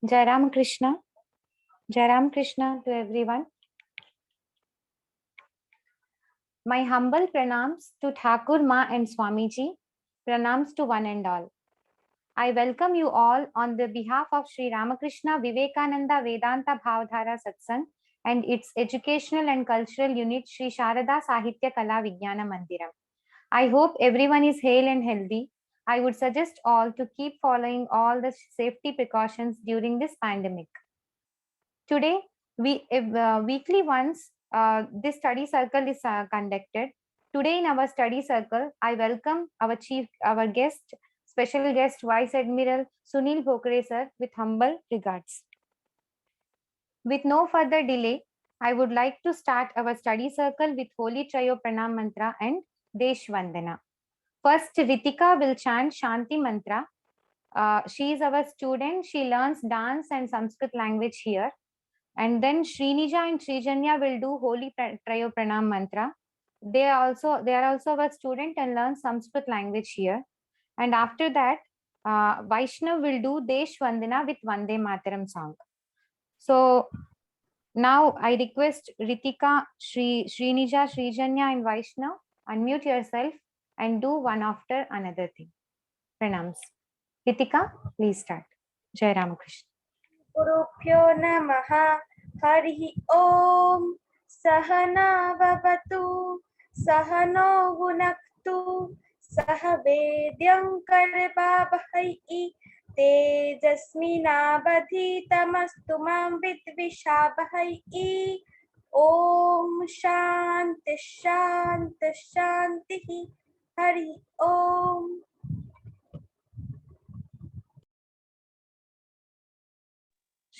Jai Ram Krishna. Jai Ram Krishna to everyone. My humble pranams to Thakur Ma and Swamiji. Pranams to one and all. I welcome you all on the behalf of Sri Ramakrishna Vivekananda Vedanta Bhavdhara Satsang and its educational and cultural unit Sri Sharada Sahitya Kala Vijnana Mandiram. I hope everyone is hale and healthy. I would suggest all to keep following all the safety precautions during this pandemic. Today, weekly once, this study circle is conducted. Today in our study circle, I welcome our guest, special guest, Vice Admiral Sunil Bhokre sir, with humble regards. With no further delay, I would like to start our study circle with Holy Trio Pranam Mantra and Desh Vandana. First, Ritika will chant Shanti Mantra. She is our student. She learns dance and Sanskrit language here. And then Srinija and Srijanya will do Holy Trio Pranam Mantra. They are also our student and learn Sanskrit language here. And after that, Vaishnav will do Desh Vandana with Vande Mataram song. So now I request Ritika, Srinija, Srijanya and Vaishnav, unmute yourself and do one after another thing. Pranams. Ritika, please start. Jai Ramakrishna. गुरुभ्यो नमः हरिः ओम सहना भवतु सहनो भुनक्तु सह वेद्यं करवावहै तेजस्विनावधीतमस्तु मा विद्विषावहै ओम शांति शांति शांति हरि ओम।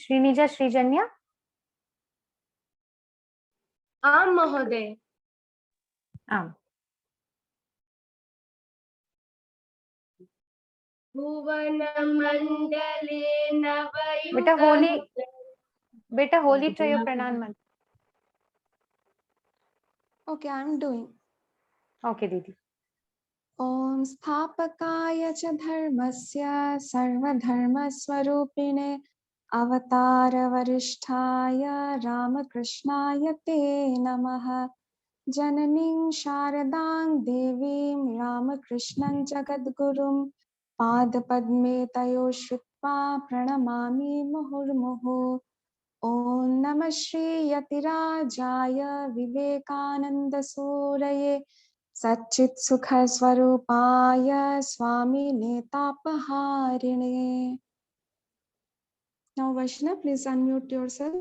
Srinija, Srijanya. आम महोदय। आम। भुवन मंडले बेटा होली ट्रयो प्रणाम मंत्र। Okay, I'm doing. Okay, दीदी। ओम स्थापकाय च धर्मस्य सर्वधर्मस्वरूपिणे अवतार वरिष्ठाय रामकृष्णाय ते नमः। जननीं शारदां देवीं रामकृष्णं जगद्गुरुं पादपद्मे तयो श्रुत्वा प्रणमामि मुहुर्मुहुः। ओम नमः श्री यतिराजाय विवेकानंदसूरये सच्चित् सुख स्वरूपाय स्वामी नेतापहारिणे। Now Vaishnav, please unmute yourself.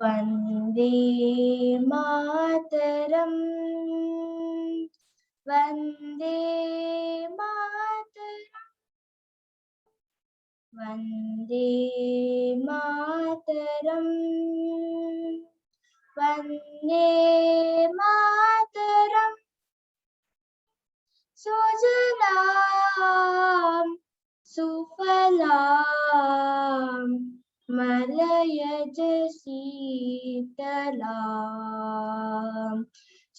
Vande Mataram Vande Mataram Vande Mataram Vande Mataram सुजलां सुफलां मलयज शीतलां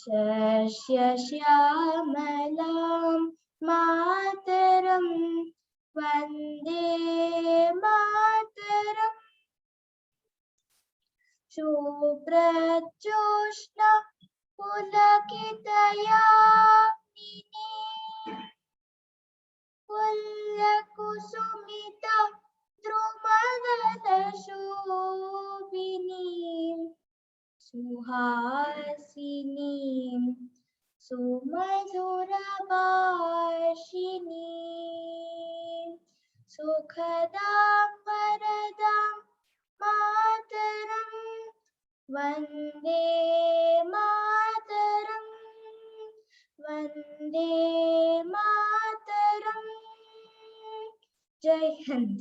शस्यश्यामलां मातरं वन्दे मातरम्। शुभ्रजोत्स्न पुलकितयामिनी फुल्लकुसुमित द्रुमदलशोभिनीं सुहासिनीं सुमधुरभाषिणीं सुखदां वरदां मातरं वन्दे मातरं वन्दे मातरं। जय Hind.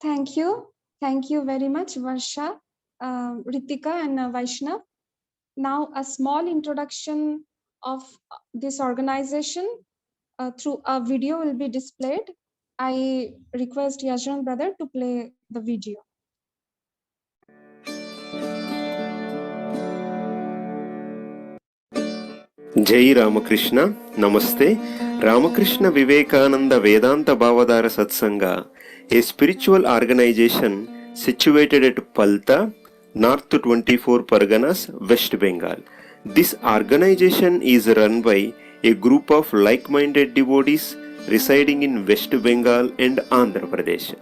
Thank you very much, Varsha, Ritika, and Vaishnav. Now, a small introduction of this organization through a video will be displayed. I request Yajran brother to play the video. Jai Ramakrishna, Namaste. Ramakrishna Vivekananda Vedanta Bhavadara Satsanga, a spiritual organization situated at Palta, North 24 Parganas, West Bengal. This organization is run by a group of like-minded devotees residing in West Bengal and Andhra Pradesh.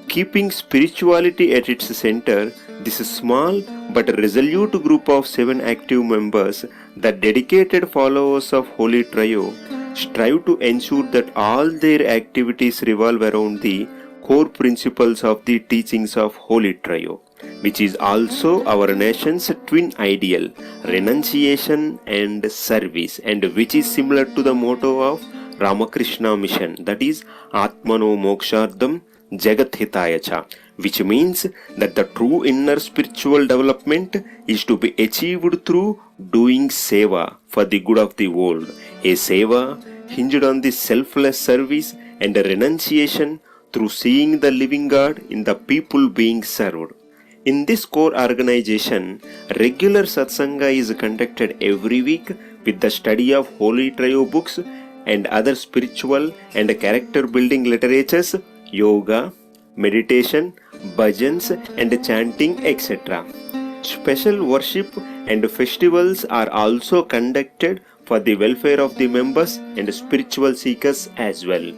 Keeping spirituality at its center, this small but resolute group of 7 active members, the dedicated followers of Holy Trio, strive to ensure that all their activities revolve around the core principles of the teachings of Holy Trio, which is also our nation's twin ideal, renunciation and service, and which is similar to the motto of Ramakrishna Mission, that is Atmano Mokshardham Jagat Hitayacha, which means that the true inner spiritual development is to be achieved through doing seva for the good of the world, a seva hinged on the selfless service, and a renunciation through seeing the living God in the people being served. In this core organization, regular satsanga is conducted every week with the study of Holy Trio books and other spiritual and character building literatures, yoga, meditation, bhajans and chanting, etc. Special worship and festivals are also conducted for the welfare of the members and spiritual seekers as well.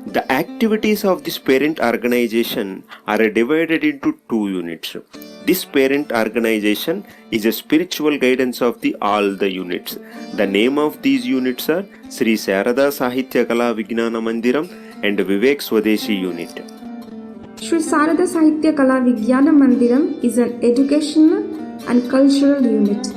The activities of this parent organization are divided into 2 units. This parent organization is a spiritual guidance of all the units. The name of these units are Sri Sarada Sahitya Kala Vijnana Mandiram and Vivek Swadeshi unit. Sri Sarada Sahitya Kala Vijnana Mandiram is an educational and cultural unit.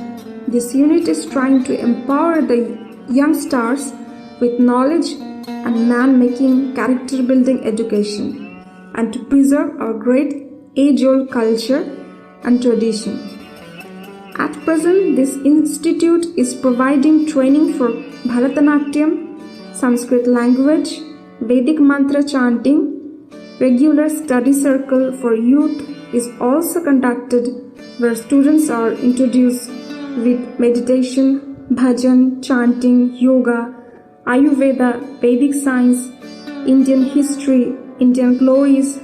This unit is trying to empower the young stars with knowledge and man-making character-building education, and to preserve our great age-old culture and tradition. At present, this institute is providing training for Bharatanatyam, Sanskrit language, Vedic mantra chanting. Regular study circle for youth is also conducted, where students are introduced with meditation, bhajan, chanting, yoga, Ayurveda, Vedic science, Indian history, Indian glories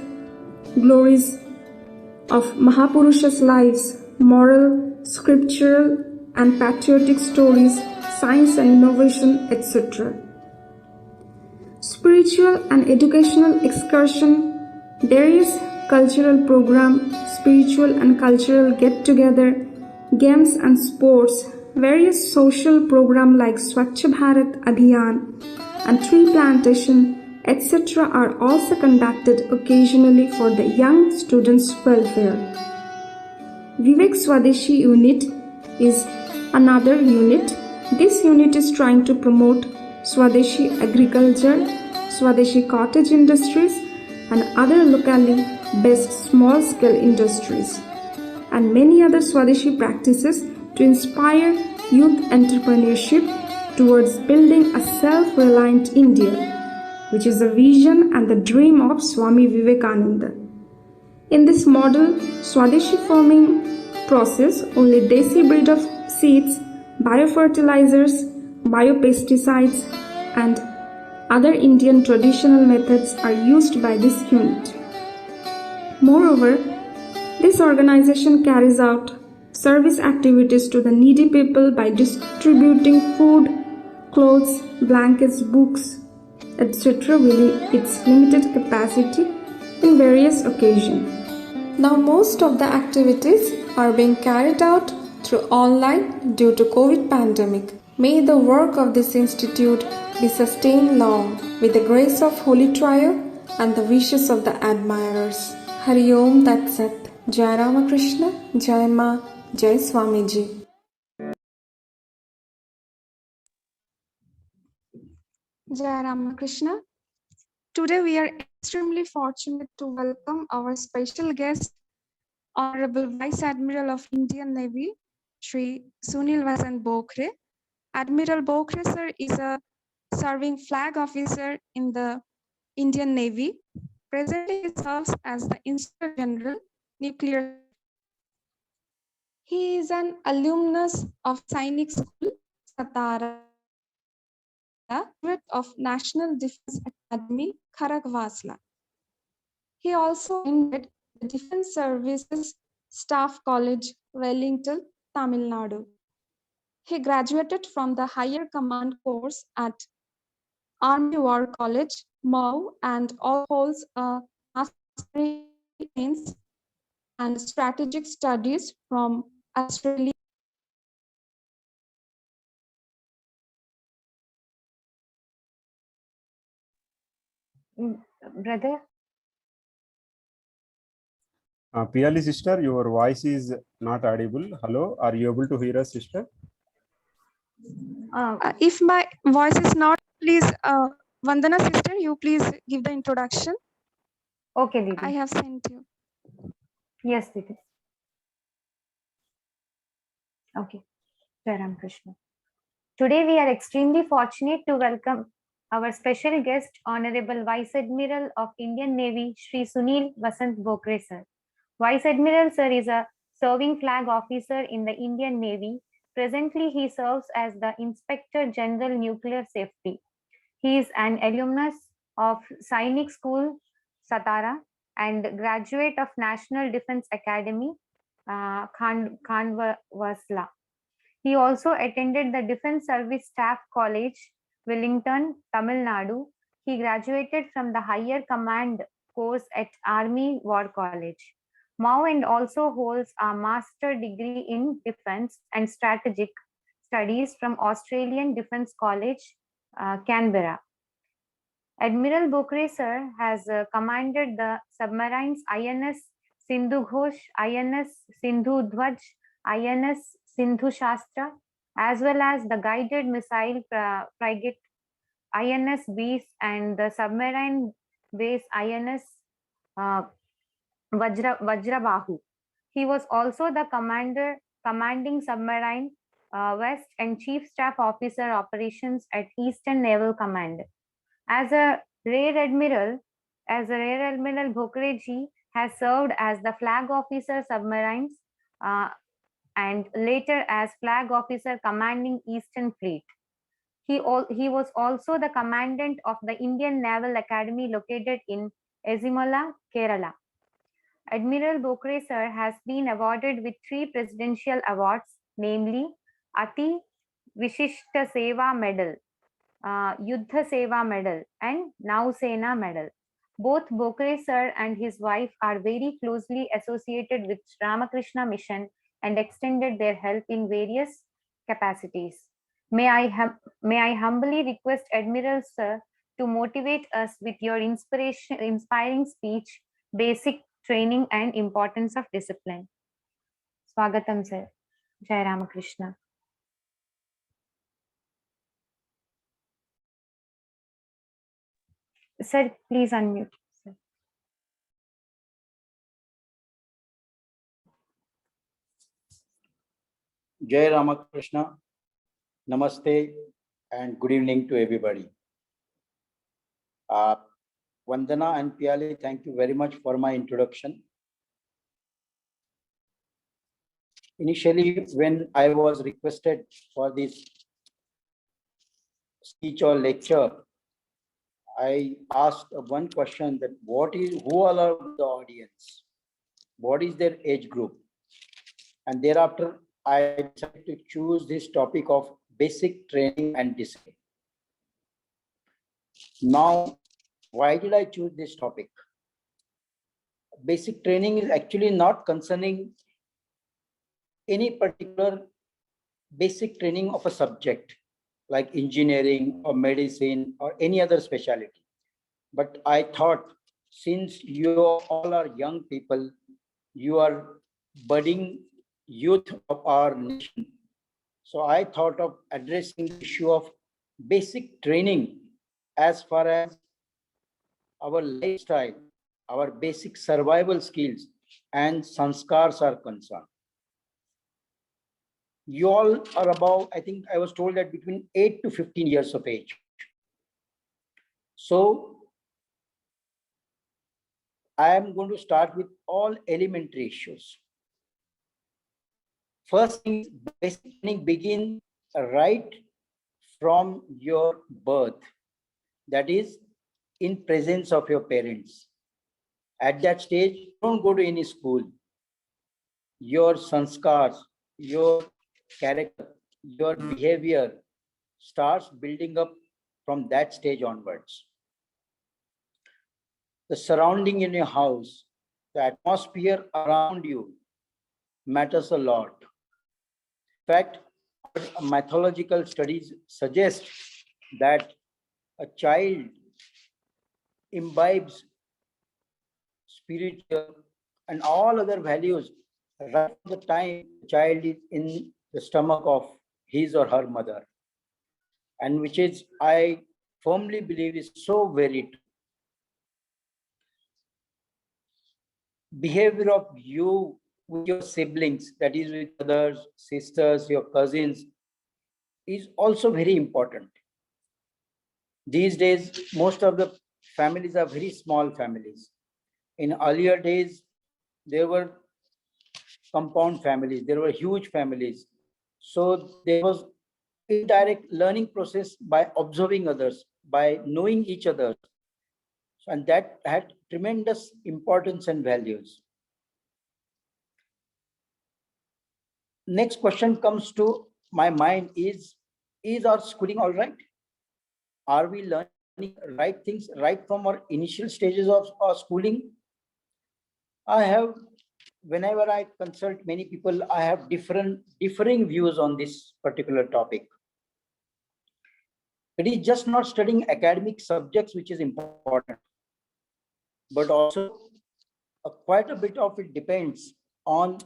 of Mahapurusha's lives, moral, scriptural and patriotic stories, science and innovation, etc. Spiritual and educational excursion, various cultural program, spiritual and cultural get-together, games and sports, various social program like Swachh Bharat Abhiyan and tree plantation, etc. are also conducted occasionally for the young students' welfare. Vivek Swadeshi unit is another unit. This unit is trying to promote Swadeshi agriculture, Swadeshi cottage industries and other locally based small-scale industries, and many other Swadeshi practices to inspire youth entrepreneurship towards building a self-reliant India, which is the vision and the dream of Swami Vivekananda. In this model, Swadeshi farming process, only desi breed of seeds, biofertilizers, biopesticides, and other Indian traditional methods are used by this unit. Moreover, this organization carries out service activities to the needy people by distributing food, clothes, blankets, books, etc. within its limited capacity in various occasions. Now most of the activities are being carried out through online due to COVID pandemic. May the work of this institute be sustained long with the grace of Holy Trio and the wishes of the admirers. Hari Om Tat Sat. Jai Ramakrishna, Jai Ma, Jai Swamiji. Jai Ramakrishna. Today we are extremely fortunate to welcome our special guest, Honorable Vice Admiral of Indian Navy, Shri Sunil Vasan Bokhre. Admiral Bokhre sir is a serving flag officer in the Indian Navy. Presently he serves as the Inspector General, Nuclear. He is an alumnus of Sainik School, Satara. graduate of National Defense Academy, Kharagwasla. He also attended the Defense Services Staff College, Wellington, Tamil Nadu. He graduated from the Higher Command course at Army War College, Mau, and all holds a Master in Science and Strategic Studies from Australia. Brother, Piyali sister, your voice is not audible. Hello, are you able to hear us, sister? If my voice is not, please, Vandana sister, you please give the introduction. okay, Didi. I have sent you. Yes, Didi. Okay, Jai Ram Krishna. Today we are extremely fortunate to welcome our special guest, Honorable Vice Admiral of Indian Navy, Shri Sunil Vasant Bokre sir. Vice Admiral sir is a serving flag officer in the Indian Navy. Presently, he serves as the Inspector General Nuclear Safety. He is an alumnus of Sainik School, Satara, and graduate of National Defense Academy, Khandwasla. He also attended the Defense Service Staff College, Wellington, Tamil Nadu. He graduated from the Higher Command course at Army War College, Mau, and also holds a master degree in Defense and Strategic Studies from Australian Defense College, Canberra. Admiral Bokre sir has commanded the submarines INS Sindhu Ghosh, INS Sindhu Dhwaj, INS Sindhu Shastra, as well as the guided missile frigate INS Beast and the submarine base INS Vajrabahu. He was also the commanding submarine West and Chief Staff Officer Operations at Eastern Naval Command. As a Rear Admiral, Bokre ji has served as the Flag Officer Submarines and later as Flag Officer commanding Eastern Fleet. He was also the Commandant of the Indian Naval Academy located in Ezimala, Kerala. Admiral Bokre sir has been awarded with 3 presidential awards, namely Ati Vishishta Seva Medal, Yuddha Seva Medal, and Nausena Medal. Both Bokre sir and his wife are very closely associated with Ramakrishna Mission and extended their help in various capacities. May I humbly request Admiral sir to motivate us with your inspiring speech, basic training and importance of discipline. Swagatam sir. Jai Ramakrishna. Sir, please unmute. Sir. Jai Ramakrishna, Namaste, and good evening to everybody. Vandana and Piyali, thank you very much for my introduction. Initially, when I was requested for this speech or lecture, I asked one question that who all are the audience? What is their age group? And thereafter, I decided to choose this topic of basic training and discipline. Now, why did I choose this topic? Basic training is actually not concerning any particular basic training of a subject like engineering or medicine or any other specialty. But I thought, since you all are young people, you are budding youth of our nation. So I thought of addressing the issue of basic training as far as our lifestyle, our basic survival skills and sanskars are concerned. You all are about, I think I was told that between 8 to 15 years of age. So I am going to start with all elementary issues. First thing, basic training begins right from your birth, that is in presence of your parents. At that stage, don't go to any school. Your sanskars, your character, your behavior starts building up from that stage onwards. The surrounding in your house, the atmosphere around you matters a lot. In fact, mythological studies suggest that a child imbibes spiritual and all other values right from the time the child is in the stomach of his or her mother, and which is, I firmly believe, is so very true. Behavior of you with your siblings, that is with others, sisters, your cousins, is also very important. These days, most of the families are very small families. In earlier days, there were compound families, there were huge families. So there was indirect learning process by observing others, by knowing each other. And that had tremendous importance and values. Next question comes to my mind is our schooling all right? Are we learning right things right from our initial stages of our schooling? Whenever I consult many people, I have differing views on this particular topic. It is just not studying academic subjects which is important, but also quite a bit of it depends on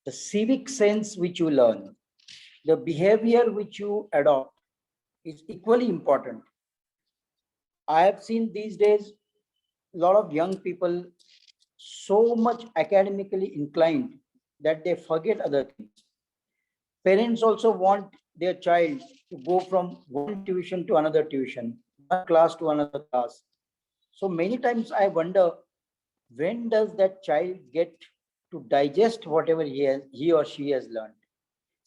the civic sense which you learn. The behavior which you adopt is equally important. I have seen these days a lot of young people so much academically inclined that they forget other things. Parents also want their child to go from one tuition to another tuition, one class to another class. So many times I wonder, when does that child get to digest whatever he or she has learned?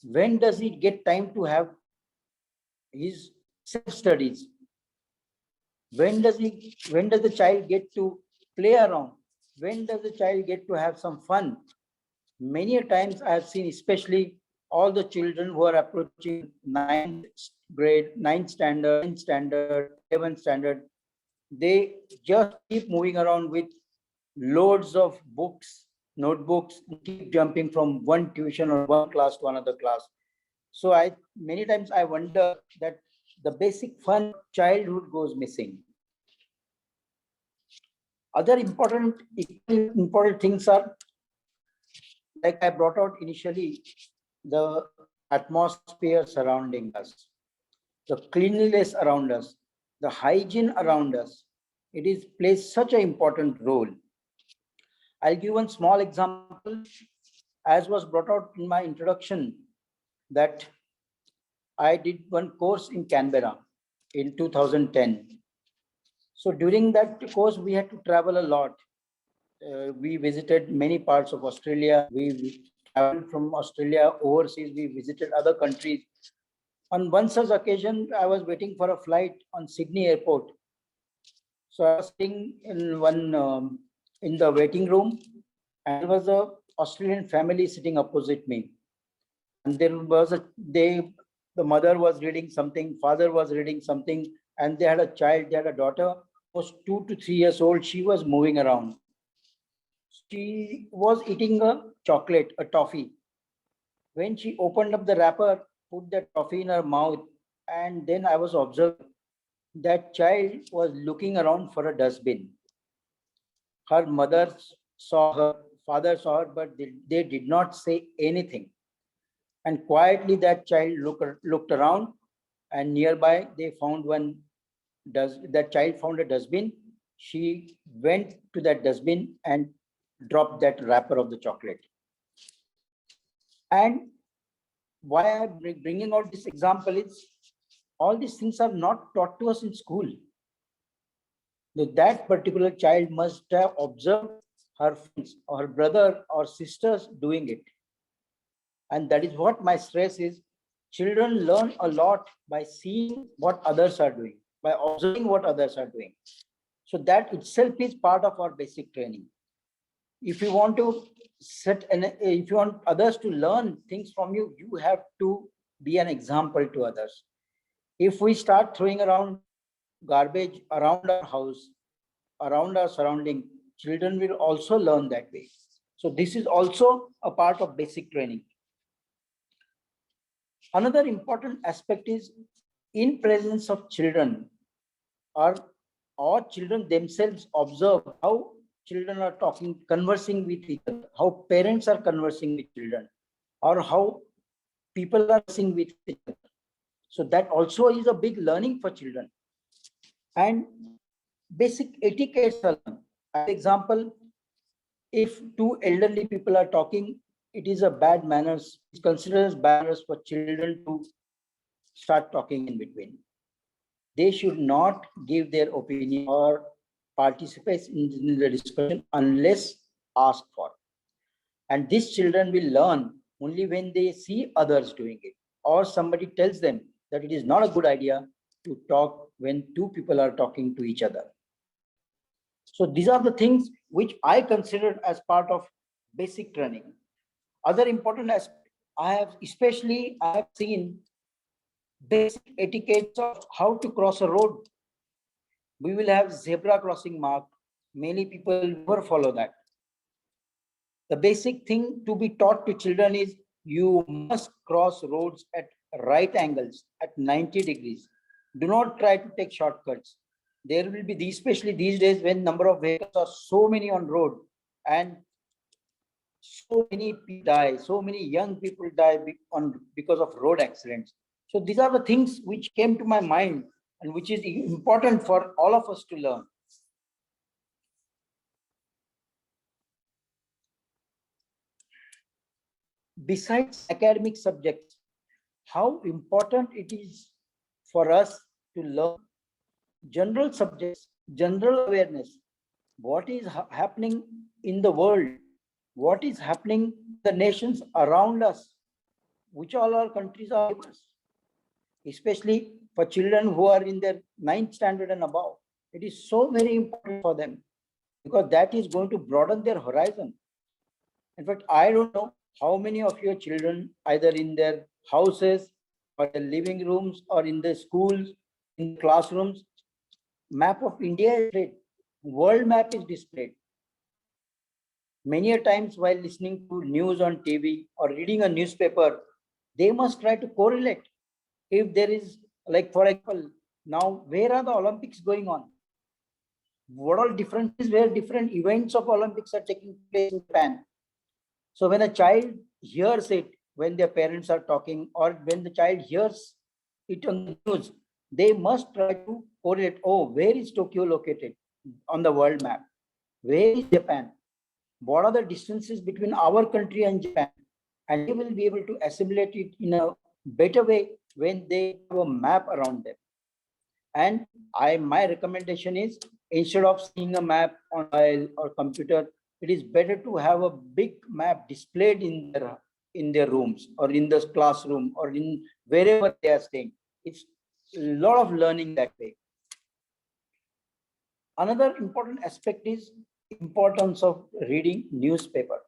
When does he get time to have his self-studies? When does the child get to play around? When does the child get to have some fun? Many times I have seen, especially all the children who are approaching 9th grade, 9th standard, 10th standard, 11th standard, they just keep moving around with loads of books, notebooks, keep jumping from one tuition or one class to another class. So many times I wonder that the basic fun childhood goes missing. Other important things are, like I brought out initially, the atmosphere surrounding us, the cleanliness around us, the hygiene around us. It plays such an important role. I'll give one small example, as was brought out in my introduction, that I did one course in Canberra in 2010. So during that course, we had to travel a lot. We visited many parts of Australia. We traveled from Australia overseas. We visited other countries. On one such occasion, I was waiting for a flight on Sydney Airport. So I was sitting in in the waiting room, and there was a Australian family sitting opposite me. And there was the mother was reading something, father was reading something, and they had a child, they had a daughter, was 2 to 3 years old. She was moving around. She was eating a chocolate, a toffee. When she opened up the wrapper, put that toffee in her mouth, and then I was observing that child was looking around for a dustbin. Her mother saw her, father saw her, but they did not say anything. And quietly that child looked around, and nearby they found that child found a dustbin. She went to that dustbin and dropped that wrapper of the chocolate. And why I'm bringing out this example is, all these things are not taught to us in school. That particular child must have observed her friends or her brother or sisters doing it. And that is what my stress is. Children learn a lot by seeing what others are doing, by observing what others are doing. So that itself is part of our basic training. If you want to if you want others to learn things from you, you have to be an example to others. If we start throwing around garbage around our house, around our surrounding, children will also learn that way. So this is also a part of basic training. Another important aspect is in presence of children, or children themselves observe how children are talking, conversing with each other, how parents are conversing with children, or how people are conversing with each other. So that also is a big learning for children. And basic etiquettes are learned. As example, if two elderly people are talking, it is a bad manners. It's considered as bad manners for children to start talking in between. They should not give their opinion or participate in the discussion unless asked for. And these children will learn only when they see others doing it, or somebody tells them that it is not a good idea to talk when two people are talking to each other. So these are the things which I consider as part of basic training. Other important aspects I have seen basic etiquettes of how to cross a road. We will have zebra crossing mark. Many people never follow that. The basic thing to be taught to children is you must cross roads at right angles at 90 degrees. Do not try to take shortcuts. There will be these, especially these days when number of vehicles are so many on road and so many people die, so many young people die because of road accidents. So these are the things which came to my mind and which is important for all of us to learn. Besides academic subjects, how important it is for us to learn general subjects, general awareness, what is happening in the world, what is happening in the nations around us, which all our countries are neighbors, especially for children who are in their 9th standard and above. It is so very important for them because that is going to broaden their horizon. In fact, I don't know how many of your children, either in their houses or the living rooms or in the schools, in classrooms, map of India is displayed, world map is displayed. Many a times while listening to news on TV or reading a newspaper, they must try to correlate. If there is, like for example, now where are the Olympics going on? What all differences where different events of Olympics are taking place in Japan? So when a child hears it, when their parents are talking, or when the child hears it on the news, they must try to correlate, oh, where is Tokyo located on the world map? Where is Japan? What are the distances between our country and Japan? And they will be able to assimilate it in a better way when they have a map around them. And my recommendation is, instead of seeing a map on mobile or computer, it is better to have a big map displayed in their rooms or in the classroom or in wherever they are staying. It's a lot of learning that way. Another important aspect is importance of reading newspaper.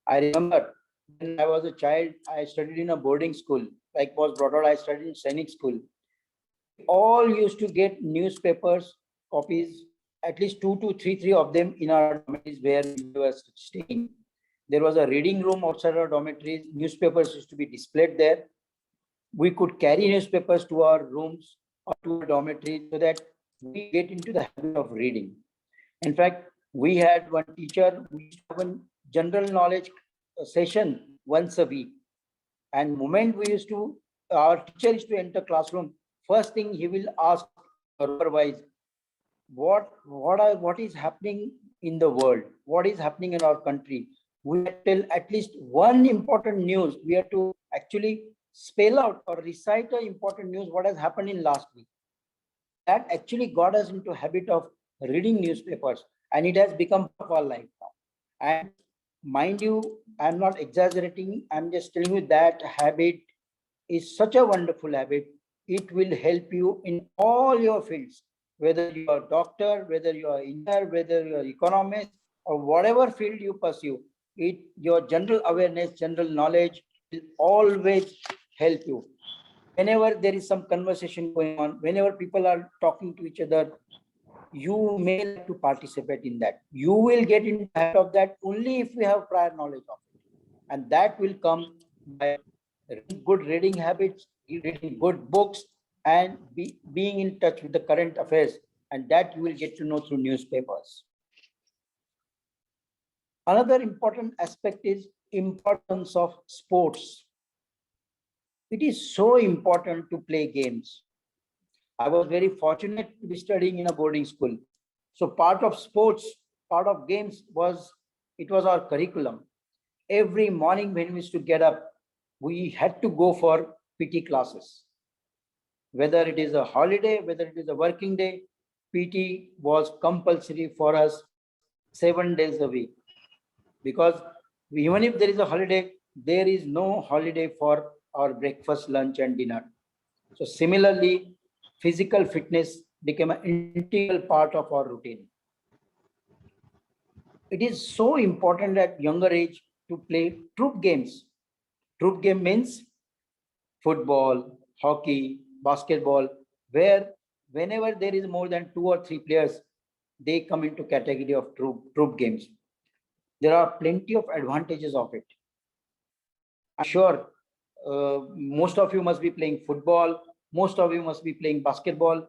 I remember when I was a child, I studied in a boarding school. Like was brought out, I studied in Sainik school. We all used to get newspapers, copies, at least 2 to 3 of them in our dormitories where we were staying. There was a reading room outside our dormitories. Newspapers used to be displayed there. We could carry newspapers to our rooms or to our dormitories so that we get into the habit of reading. In fact, we had one teacher, we used to have a general knowledge session once a week. And the moment our teacher used to enter classroom, first thing he will ask supervise, what is happening in the world? What is happening in our country? We have to tell at least one important news. We have to actually spell out or recite an important news, what has happened in last week. That actually got us into habit of reading newspapers, and it has become part of our life now. And mind you, I'm not exaggerating. I'm just telling you that habit is such a wonderful habit. It will help you in all your fields, whether you are a doctor, whether you are engineer, whether you are economist, or whatever field you pursue. Your general awareness, general knowledge will always help you. Whenever there is some conversation going on, whenever people are talking to each other, you may like to participate in that. You will get into the habit of that only if you have prior knowledge of it. And that will come by good reading habits, reading good books, and being in touch with the current affairs. And that you will get to know through newspapers. Another important aspect is importance of sports. It is so important to play games. I was very fortunate to be studying in a boarding school. So part of sports, part of games was our curriculum. Every morning when we used to get up, we had to go for PT classes. Whether it is a holiday, whether it is a working day, PT was compulsory for us 7 days a week. Because even if there is a holiday, there is no holiday for our breakfast, lunch, and dinner. So similarly, physical fitness became an integral part of our routine. It is so important at younger age to play troop games. Troop game means football, hockey, basketball, where whenever there is more than 2 or 3 players, they come into category of troop games. There are plenty of advantages of it. I'm sure most of you must be playing football, most of you must be playing basketball.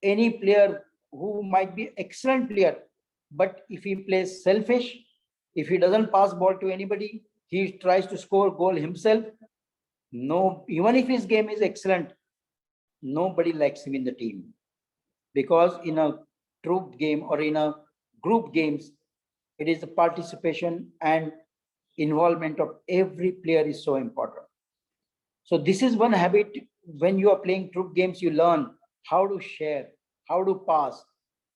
Any player who might be excellent player, but if he plays selfish, if he doesn't pass ball to anybody, he tries to score goal himself. No, even if his game is excellent, nobody likes him in the team. Because in a troop game or in a group games, it is the participation and involvement of every player is so important. So this is one habit. When you are playing troop games, you learn how to share, how to pass,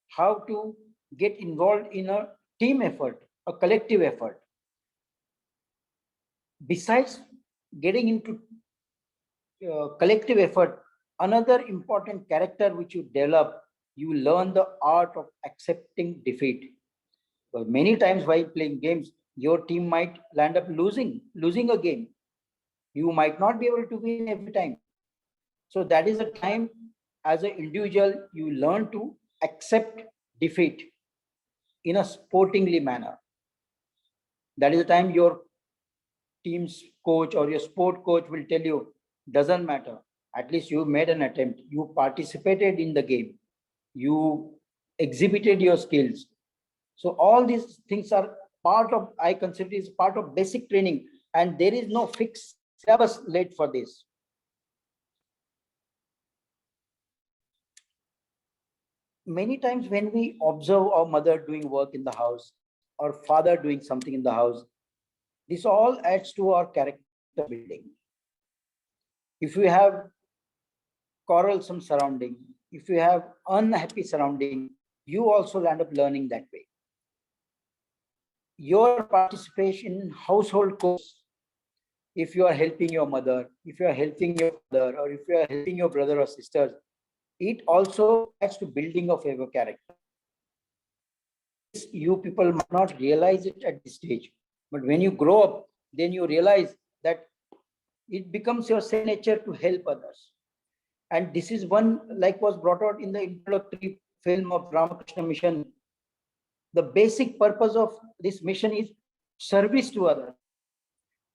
how to get involved in a team effort, a collective effort. Besides getting into collective effort, another important character which you develop, you learn the art of accepting defeat. Because many times while playing games, your team might land up losing a game. You might not be able to win every time. So that is a time as an individual, you learn to accept defeat in a sportingly manner. That is the time your team's coach or your sport coach will tell you, doesn't matter. At least you made an attempt. You participated in the game. You exhibited your skills. So all these things are part of, I consider it is part of basic training, and there is no fixed syllabus laid for this. Many times when we observe our mother doing work in the house or father doing something in the house, this all adds to our character building. If you have quarrelsome surrounding, if you have unhappy surrounding, you also end up learning that way. Your participation in household chores, if you are helping your mother, if you are helping your father, or if you are helping your brother or sisters, it also adds to building of your character. You people might not realize it at this stage, but when you grow up, then you realize that it becomes your second nature to help others. And this is one, like was brought out in the introductory film of Ramakrishna Mission. The basic purpose of this mission is service to others.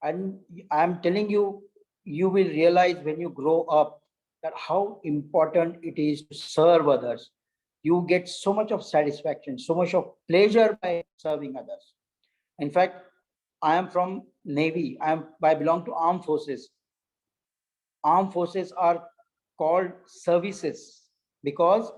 And I'm telling you, you will realize when you grow up that how important it is to serve others. You get so much of satisfaction, so much of pleasure by serving others. In fact, I am from Navy. I belong to armed forces. Armed forces are called services because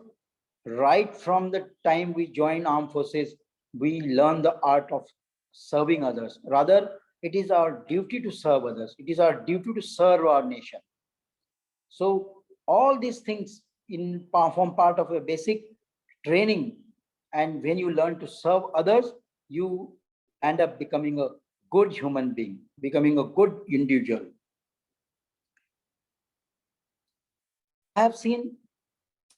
right from the time we join armed forces, we learn the art of serving others. Rather, it is our duty to serve others. It is our duty to serve our nation. So all these things form part of a basic training. And when you learn to serve others, you end up becoming a good human being, becoming a good individual. I have seen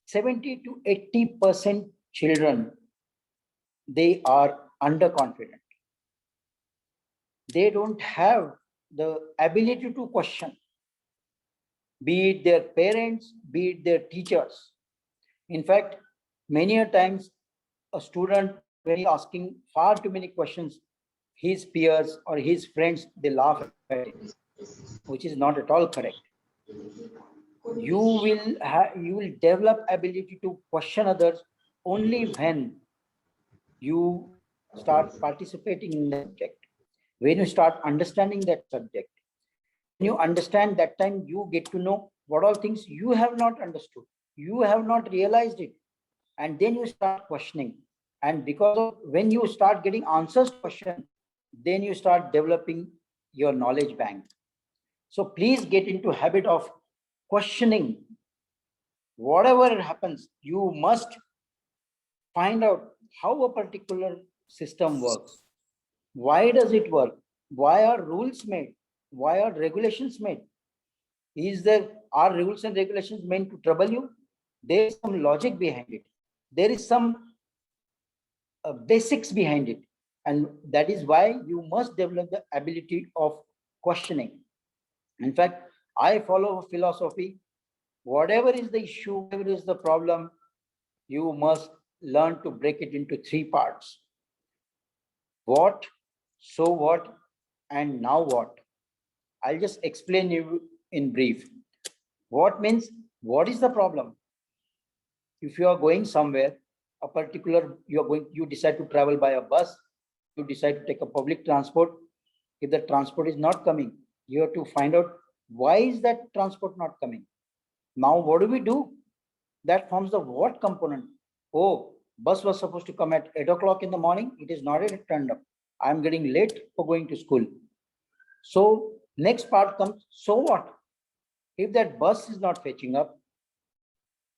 70 to 80% children, they are underconfident. They don't have the ability to question, be it their parents, be it their teachers. In fact, many a times a student, when he's asking far too many questions, his peers or his friends, they laugh at him, which is not at all correct. You will develop ability to question others only when you start participating in the subject, when you start understanding that subject. When you understand, that time you get to know what all things you have not understood, you have not realized it, and then you start questioning. And because of when you start getting answers to question, then you start developing your knowledge bank. So please get into habit of questioning. Whatever happens, you must find out how a particular system works. Why does it work? Why are rules made? Why are regulations made? Are rules and regulations meant to trouble you? There is some logic behind it. There is some basics behind it. And that is why you must develop the ability of questioning. In fact, I follow a philosophy. Whatever is the issue, whatever is the problem, you must learn to break it into three parts. What, so what, and now what? I'll just explain you in brief. What means, what is the problem? If you are going somewhere, a particular, you decide to travel by a bus, you decide to take a public transport. If the transport is not coming, you have to find out why is that transport not coming. Now, what do? That forms the what component. Oh, bus was supposed to come at 8 o'clock in the morning. It is not yet turned up. I'm getting late for going to school. So next part comes, so what? If that bus is not fetching up,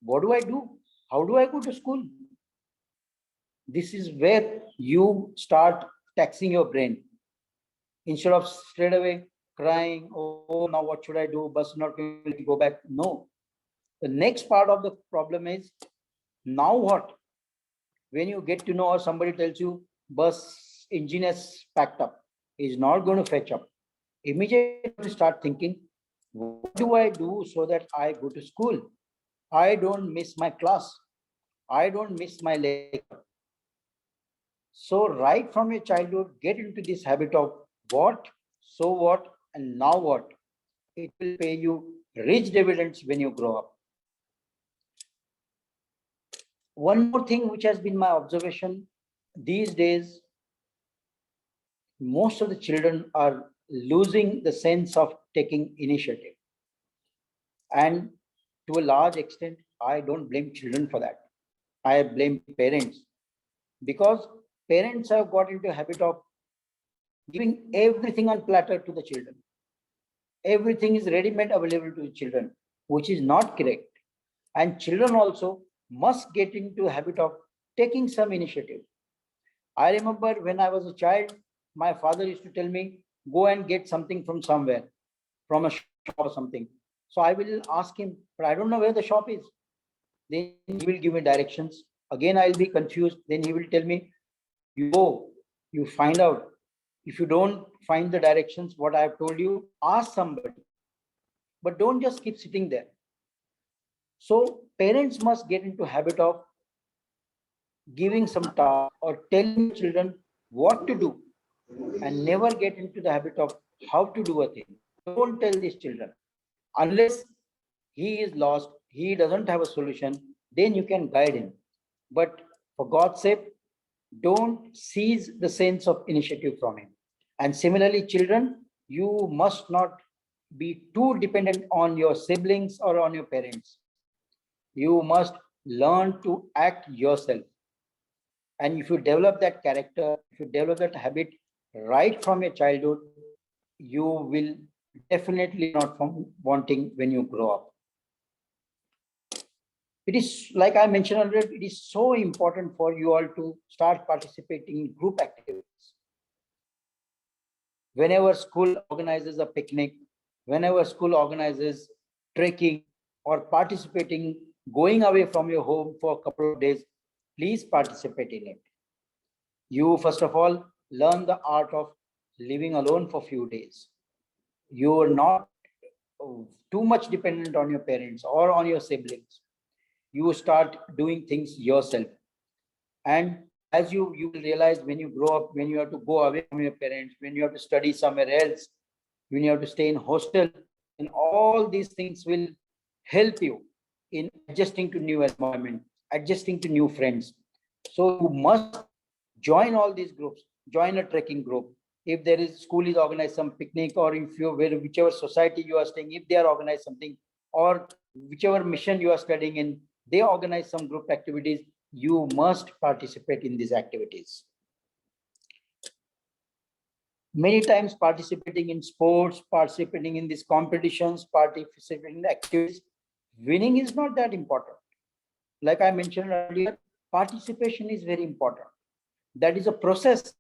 what do I do? How do I go to school? This is where you start taxing your brain. Instead of straight away crying, oh, now what should I do? Bus not going to go back. No. The next part of the problem is, now what? When you get to know, or somebody tells you bus engine is packed up, is not going to fetch up. Immediately start thinking, what do I do so that I go to school? I don't miss my class. I don't miss my lecture. So right from your childhood, get into this habit of what, so what, and now what. It will pay you rich dividends when you grow up. One more thing which has been my observation, these days, most of the children are losing the sense of taking initiative. And to a large extent, I don't blame children for that. I blame parents, because parents have got into a habit of giving everything on platter to the children. Everything is ready-made available to the children, which is not correct. And children also must get into a habit of taking some initiative. I remember when I was a child, my father used to tell me, go and get something from somewhere, from a shop or something. So I will ask him, but I don't know where the shop is. Then he will give me directions. Again, I'll be confused. Then he will tell me, you go, you find out. If you don't find the directions, what I have told you, ask somebody. But don't just keep sitting there. So parents must get into habit of giving some task or telling children what to do, and never get into the habit of how to do a thing. Don't tell these children. Unless he is lost, he doesn't have a solution, then you can guide him. But for God's sake, don't seize the sense of initiative from him. And similarly, children, you must not be too dependent on your siblings or on your parents. You must learn to act yourself. And if you develop that character, if you develop that habit right from your childhood, you will definitely not wanting when you grow up. It is, like I mentioned already, it is so important for you all to start participating in group activities. Whenever school organizes a picnic, whenever school organizes trekking or participating, going away from your home for a couple of days, please participate in it. You first of all learn the art of living alone for a few days. You are not too much dependent on your parents or on your siblings. You start doing things yourself. And as you will realize when you grow up, when you have to go away from your parents, when you have to study somewhere else, when you have to stay in hostel, and all these things will help you in adjusting to new environment, adjusting to new friends. So you must join all these groups, join a trekking group. If there is school is organized some picnic, or if you whichever society you are staying, if they are organized something, or whichever mission you are studying in, they organize some group activities, you must participate in these activities. Many times participating in sports, participating in these competitions, participating in activities, winning is not that important. Like I mentioned earlier, participation is very important. That is a process.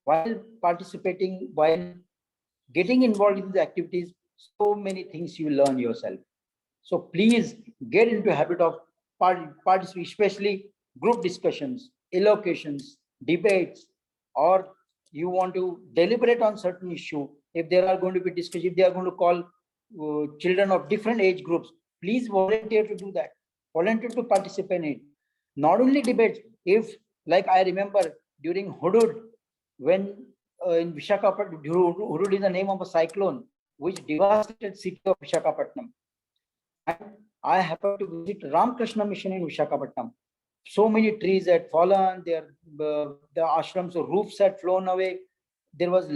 While participating, while getting involved in the activities, so many things you learn yourself. So please get into a habit of participate, especially group discussions, elocutions, debates, or you want to deliberate on certain issue. If there are going to be discussions, if they are going to call children of different age groups, please volunteer to do that. Volunteer to participate in it. Not only debates, if like I remember during Hudud, when in Visakhapatnam, Hudud is the name of a cyclone which devastated city of Visakhapatnam. And I happened to visit Ramakrishna Mission in Visakhapatnam. So many trees had fallen, the ashrams or roofs had flown away. There was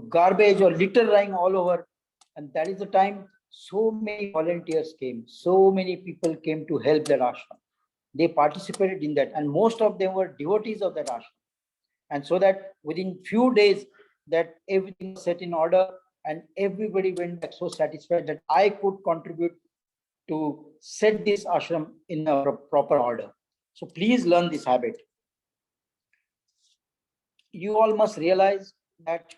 garbage or litter lying all over. And that is the time so many volunteers came. So many people came to help that ashram. They participated in that. And most of them were devotees of that ashram. And so that within few days that everything was set in order and everybody went back so satisfied that I could contribute to set this ashram in a proper order. So please learn this habit. You all must realize that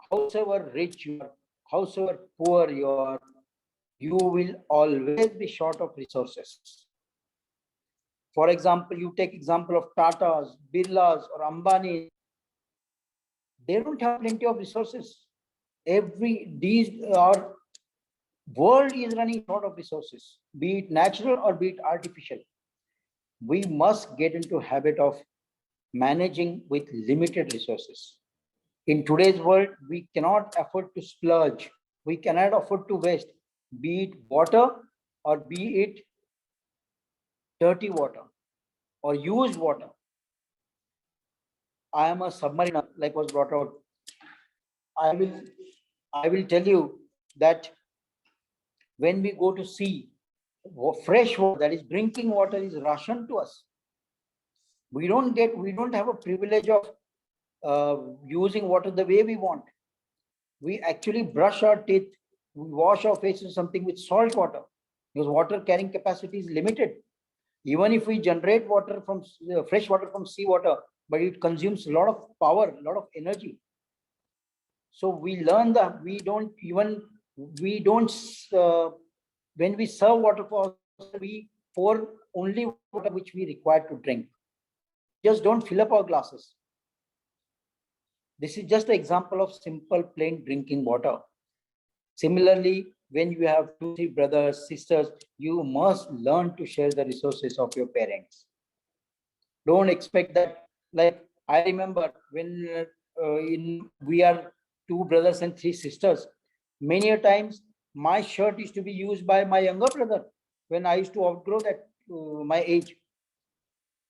howsoever rich you are, howsoever poor you are, you will always be short of resources. For example, you take example of Tatas, Birlas or Ambani. They don't have plenty of resources. Our world is running short of resources, be it natural or be it artificial. We must get into habit of managing with limited resources. In today's world, we cannot afford to splurge. We cannot afford to waste, be it water or be it dirty water or used water. I am a submariner, like was brought out. I will tell you that when we go to sea, fresh water, that is drinking water, is rationed to us. We don't have a privilege of using water the way we want. We actually brush our teeth, we wash our faces something with salt water, because water carrying capacity is limited. Even if we generate water from fresh water from seawater, but it consumes a lot of power, a lot of energy. So we learn that when we serve water for us, we pour only water which we require to drink. Just don't fill up our glasses. This is just an example of simple plain drinking water. Similarly, when you have 2, 3 brothers, sisters, you must learn to share the resources of your parents. Don't expect that. Like I remember when we are 2 brothers and 3 sisters, many a times my shirt used to be used by my younger brother when I used to outgrow that my age.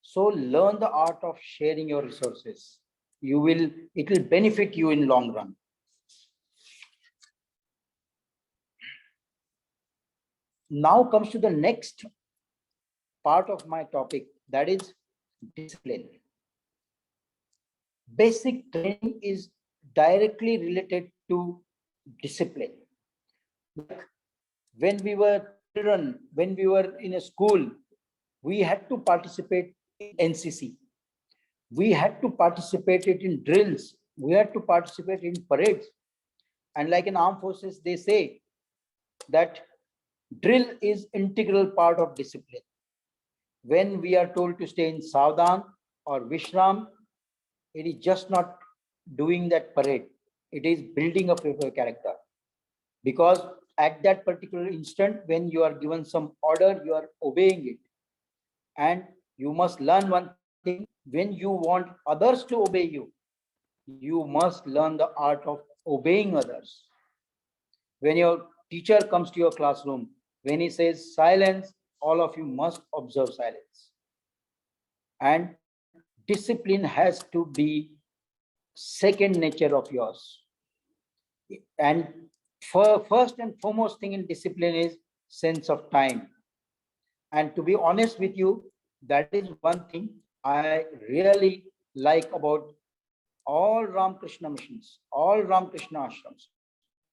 So learn the art of sharing your resources. It will benefit you in long run. Now comes to the next part of my topic, that is discipline. Basic training is directly related to discipline. Like when we were children, when we were in a school, we had to participate in NCC. We had to participate in drills. We had to participate in parades. And like in armed forces, they say that Drill is integral part of discipline. When we are told to stay in Savdan or Vishram, it is just not doing that parade. It is building up your character. Because at that particular instant, when you are given some order, you are obeying it. And you must learn one thing: when you want others to obey you, you must learn the art of obeying others. When your teacher comes to your classroom, when he says silence, all of you must observe silence. And discipline has to be second nature of yours. And first and foremost thing in discipline is sense of time. And to be honest with you, that is one thing I really like about all Ramakrishna missions, all Ramakrishna ashrams.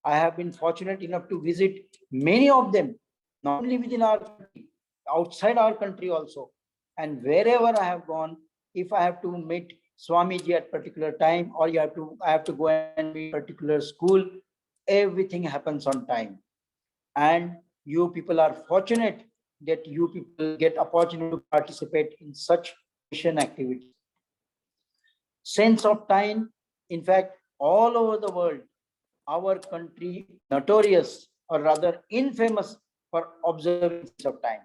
I have been fortunate enough to visit many of them, not only within our country, outside our country also. And wherever I have gone, if I have to meet Swamiji at particular time, or I have to go and meet particular school, everything happens on time. And you people are fortunate that you people get opportunity to participate in such mission activities. Sense of time, in fact, all over the world, our country notorious, or rather infamous, for observing sense of time.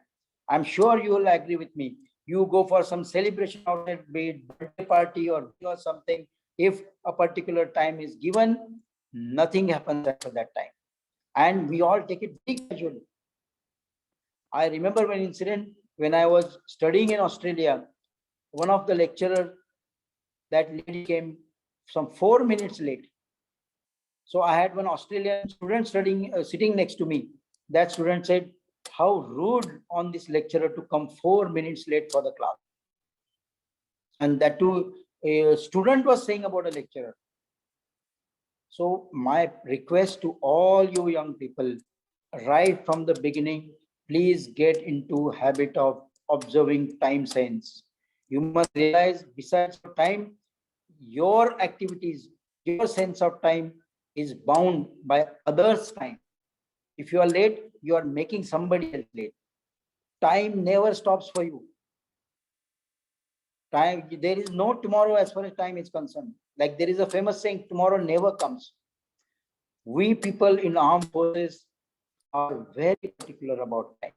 I'm sure you will agree with me. You go for some celebration outside, be it birthday party or something, if a particular time is given, nothing happens after that time. And we all take it very casually. I remember one incident when I was studying in Australia. One of the lecturer, that lady came some 4 minutes late. So I had one Australian student studying, sitting next to me. That student said, how rude on this lecturer to come 4 minutes late for the class. And that too, a student was saying about a lecturer. So my request to all you young people, right from the beginning, please get into habit of observing time sense. You must realize, besides time, your activities, your sense of time is bound by others' time. If you are late, you are making somebody else late. Time never stops for you. Time, there is no tomorrow as far as time is concerned. Like there is a famous saying, tomorrow never comes. We people in armed forces are very particular about time.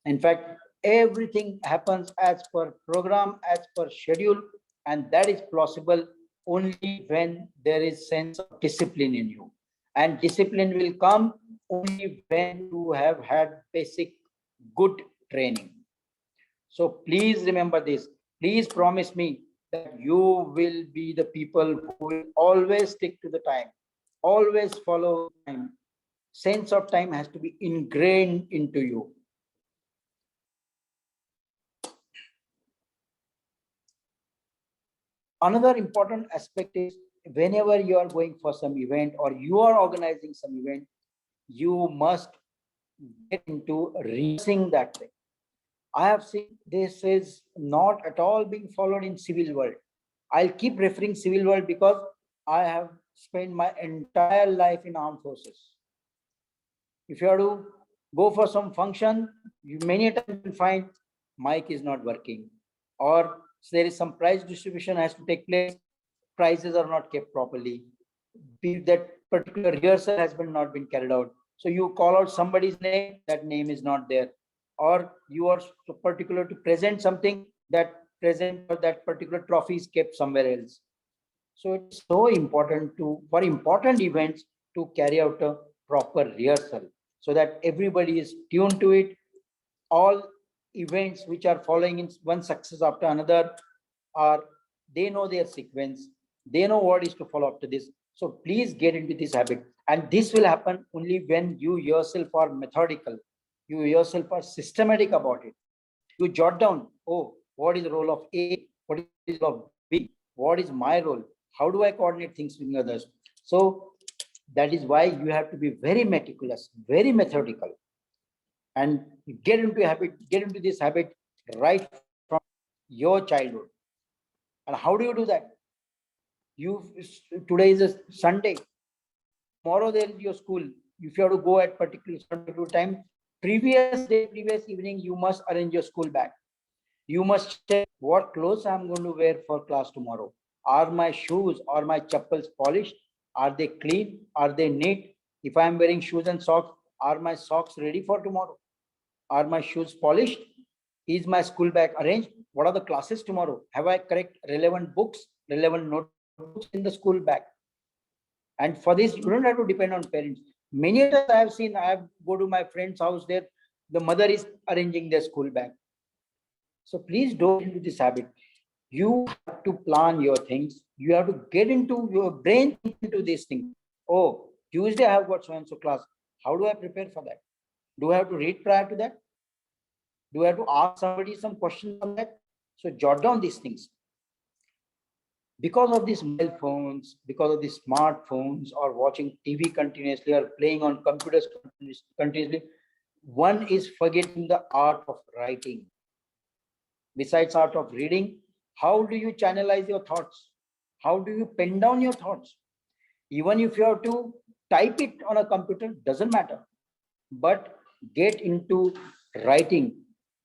In fact, everything happens as per program, as per schedule, and that is possible only when there is sense of discipline in you. And discipline will come only when you have had basic good training. So please remember this. Please promise me that you will be the people who will always stick to the time, always follow time. Sense of time has to be ingrained into you. Another important aspect is, whenever you are going for some event or you are organizing some event, you must get into rehearsing that thing. I have seen this is not at all being followed in civil world. I'll keep referring civil world because I have spent my entire life in armed forces. If you have to go for some function, you many times will find mic is not working, or there is some prize distribution has to take place, prizes are not kept properly, that particular rehearsal has not been carried out. So you call out somebody's name, that name is not there, or you are so particular to present something, that present or that particular trophy is kept somewhere else. So it's so important to, for important events, to carry out a proper rehearsal so that everybody is tuned to it. All events which are following in one success after another are, they know their sequence, they know what is to follow after this. So please get into this habit, and this will happen only when you yourself are methodical, you yourself are systematic about it. You jot down, oh, what is the role of A, what is the role of B, what is my role, how do I coordinate things with others. So that is why you have to be very meticulous, very methodical, and get into this habit right from your childhood. And how do you do that? Today is a Sunday, tomorrow there is your school. If you have to go at particular time, Previous day, previous evening, you must arrange your school bag. You must check what clothes I'm going to wear for class tomorrow. Are my shoes or my chappals polished? Are they clean? Are they neat? If I'm wearing shoes and socks, are my socks ready for tomorrow? Are my shoes polished? Is my school bag arranged? What are the classes tomorrow? Have I correct relevant books, relevant notebooks in the school bag? And for this, you don't have to depend on parents. Many times I have seen, I have go to my friend's house there, the mother is arranging their school bag. So please don't into this habit. You have to plan your things. You have to get into your brain into these things. Oh, Tuesday I have got so-and-so class. How do I prepare for that? Do I have to read prior to that? Do I have to ask somebody some questions on that? So jot down these things. Because of these mobile phones, because of these smartphones, or watching TV continuously, or playing on computers continuously, one is forgetting the art of writing. Besides art of reading, how do you channelize your thoughts? How do you pen down your thoughts? Even if you have to type it on a computer, doesn't matter. But get into writing,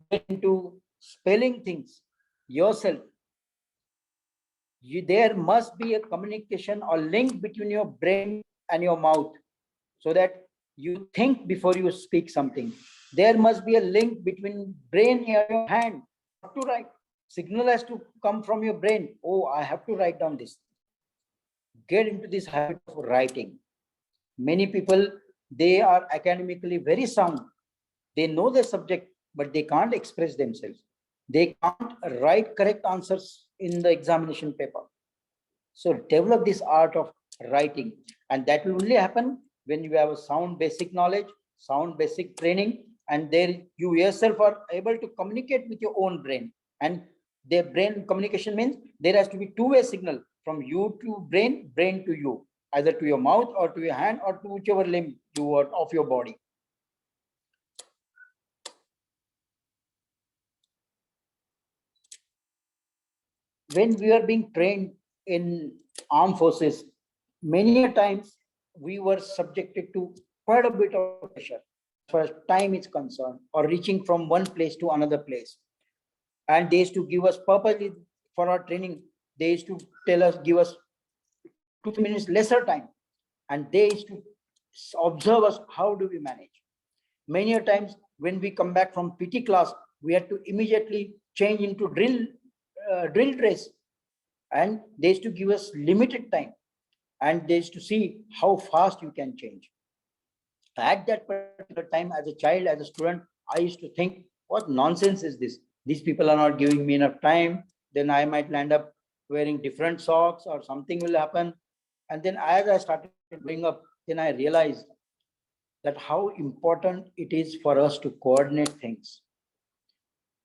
get into spelling things yourself. There must be a communication or link between your brain and your mouth, so that you think before you speak something. There must be a link between brain and your hand. To write, signal has to come from your brain. Oh, I have to write down this. Get into this habit of writing. Many people, they are academically very sound. They know the subject, but they can't express themselves. They can't write correct answers in the examination paper. So develop this art of writing, and that will only happen when you have a sound basic knowledge, sound basic training, and there you yourself are able to communicate with your own brain. And their brain communication means there has to be two-way signal from you to brain, brain to you, either to your mouth or to your hand or to whichever limb you are of your body. When we are being trained in armed forces, many a times we were subjected to quite a bit of pressure as far as time is concerned, or reaching from one place to another place. And they used to give us purposely for our training, they used to tell us, give us 2 minutes lesser time, and they used to observe us, how do we manage. Many a times when we come back from PT class, we had to immediately change into drill dress, and they used to give us limited time, and they used to see how fast you can change. At that particular time, as a child, as a student, I used to think, what nonsense is this? These people are not giving me enough time. Then I might land up wearing different socks, or something will happen. And then as I started growing up, then I realized that how important it is for us to coordinate things.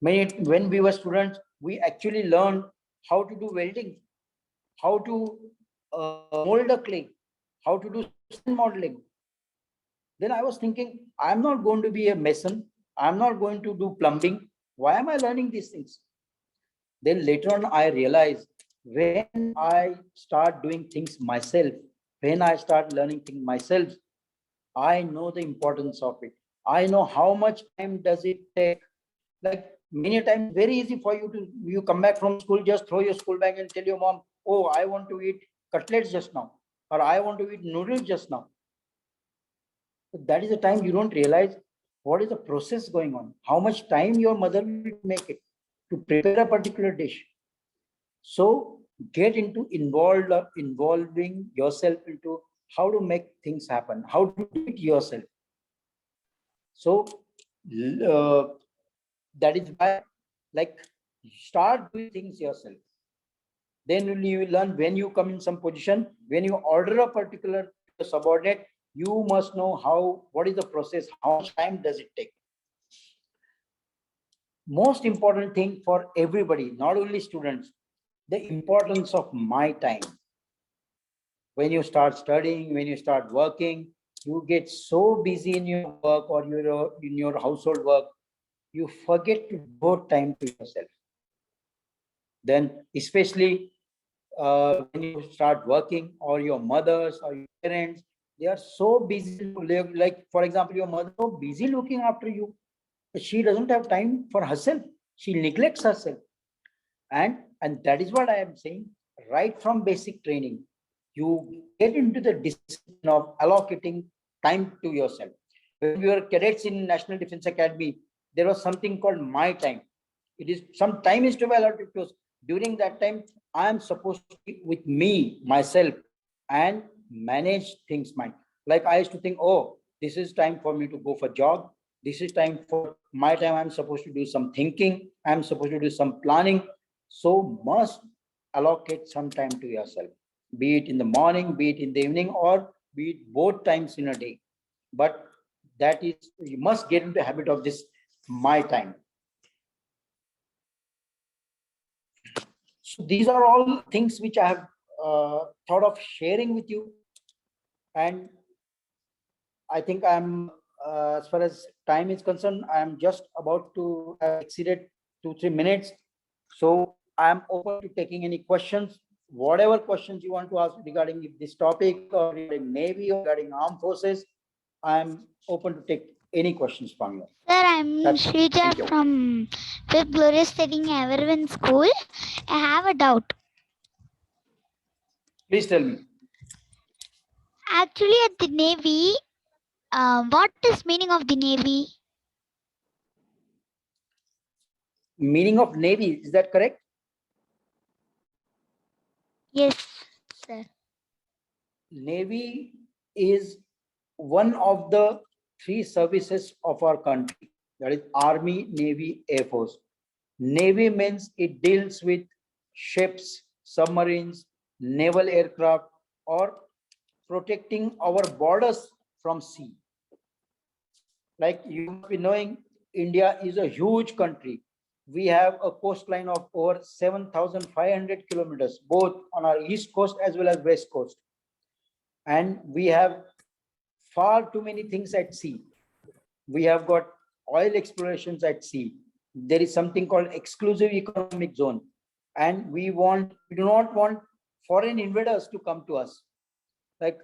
When we were students, we actually learned how to do welding, how to mold a clay, how to do sand modeling. Then I was thinking, I'm not going to be a mason. I'm not going to do plumbing. Why am I learning these things? Then later on, I realized, when I start doing things myself, when I start learning things myself, I know the importance of it. I know how much time does it take. Like many times, very easy for you to, you come back from school, just throw your school bag and tell your mom, oh, I want to eat cutlets just now, or I want to eat noodles just now. That is the time you don't realize what is the process going on, how much time your mother will make it to prepare a particular dish. So get into involving yourself into how to make things happen, how to do it yourself. So that is why, like, start doing things yourself. Then you will learn, when you come in some position, when you order a particular subordinate, you must know what is the process, how much time does it take. Most important thing for everybody, not only students, the importance of my time. When you start studying, when you start working, you get so busy in your work or in your household work, you forget to devote time to yourself. Then especially when you start working, or your mothers or your parents, They are so busy, like for example, your mother is so busy looking after you. She doesn't have time for herself. She neglects herself. And that is what I am saying. Right from basic training, you get into the discipline of allocating time to yourself. When we were cadets in National Defense Academy, there was something called my time. It is some time is to be allotted to us. During that time, I am supposed to be with me, myself, and manage things. Like I used to think, oh, this is time for me to go for jog. This is time for my time. I'm supposed to do some thinking. I'm supposed to do some planning. So must allocate some time to yourself, be it in the morning, be it in the evening, or be it both times in a day. But that is, you must get into the habit of this my time. So these are all things which I have thought of sharing with you. And I think I'm, as far as time is concerned, I'm just about to have exceeded 2-3 minutes. So I'm open to taking any questions, whatever questions you want to ask regarding this topic or regarding Navy or regarding armed forces. I'm open to take any questions from you. Sir, I'm Shrija from Fifth Glorious Studying Everwin School. I have a doubt. Please tell me. Actually, at the Navy, what is meaning of the Navy? Meaning of Navy, is that correct? Yes, sir. Navy is one of the 3 services of our country. That is Army, Navy, Air Force. Navy means it deals with ships, submarines, naval aircraft, or protecting our borders from sea. Like you must be knowing, India is a huge country. We have a coastline of over 7,500 kilometers, both on our east coast as well as west coast. And we have far too many things at sea. We have got oil explorations at sea. There is something called exclusive economic zone. And we do not want foreign invaders to come to us. Like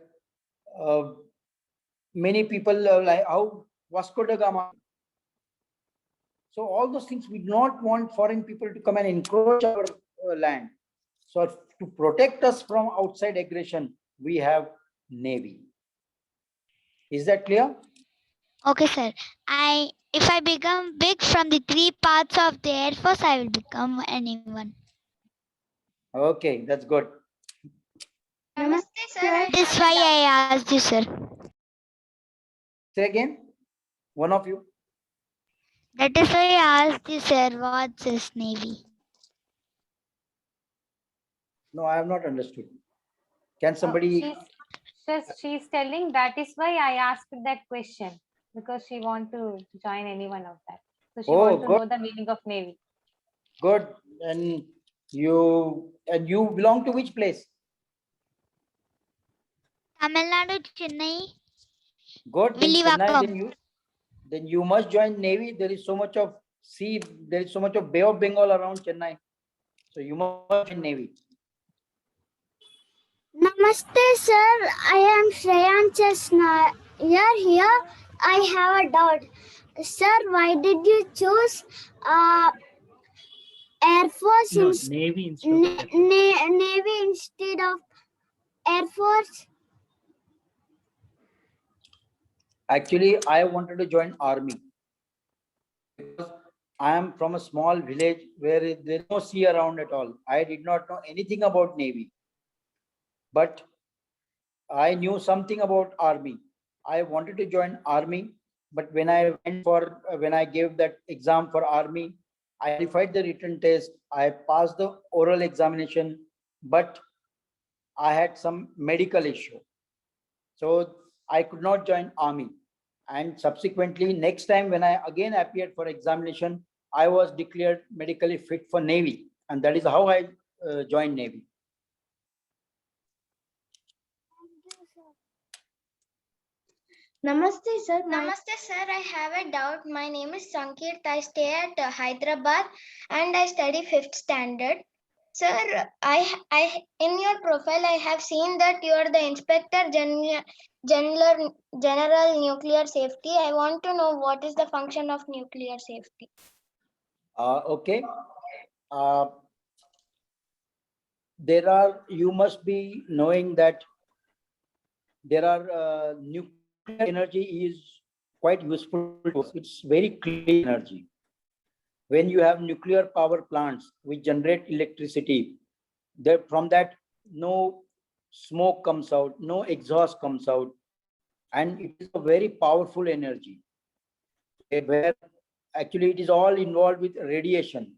many people like how Vasco da Gama. So all those things, we do not want foreign people to come and encroach our land. So to protect us from outside aggression, we have Navy. Is that clear? Okay, sir. If I become big from the 3 parts of the Air Force, I will become anyone. Okay, that's good. Namaste, sir. That is why I asked you, sir. Say again, one of you. That is why I asked you, sir, what is Navy? No, I have not understood. Can somebody? She's telling that is why I asked that question, because she want to join any one of that. So she wants to know the meaning of Navy. Good. And you belong to which place? Tamil Nadu, Chennai. Good. Villivakam. Then you must join Navy. There is so much of sea. There is so much of Bay of Bengal around Chennai. So you must join Navy. Namaste, sir. I am Shreyansh Nair here. I have a doubt. Sir, why did you choose Air Force Navy instead of Air Force. Navy instead of Air Force? Actually, I wanted to join Army because I am from a small village where there is no sea around at all. I did not know anything about Navy, but I knew something about Army. I wanted to join Army, but when I gave that exam for Army, I qualified the written test. I passed the oral examination, but I had some medical issue. So I could not join Army. And subsequently, next time when I again appeared for examination, I was declared medically fit for Navy. And that is how I joined Navy. Namaste, sir. Namaste, sir. I have a doubt. My name is Sankirt. I stay at Hyderabad and I study 5th standard. Sir, I in your profile I have seen that you are the Inspector General Nuclear Safety. I want to know what is the function of nuclear safety. Okay. You must be knowing that there are nuclear energy is quite useful to us. It's very clean energy. When you have nuclear power plants which generate electricity, from that no smoke comes out, no exhaust comes out, and it is a very powerful energy where actually it is all involved with radiation,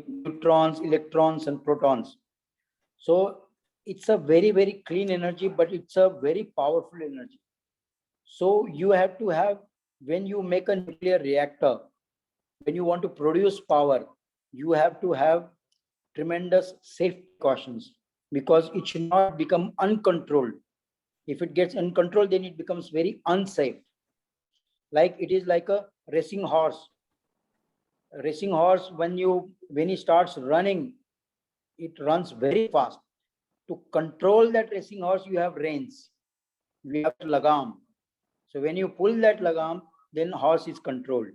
neutrons, electrons, and protons. So it's a very, very clean energy, but it's a very powerful energy. So you have to have, when you make a nuclear reactor, when you want to produce power, you have to have tremendous safety cautions, because it should not become uncontrolled. If it gets uncontrolled, then it becomes very unsafe. Like it is like a racing horse. A racing horse, when he starts running, it runs very fast. To control that racing horse, you have reins, you have lagam. So when you pull that lagam, then horse is controlled.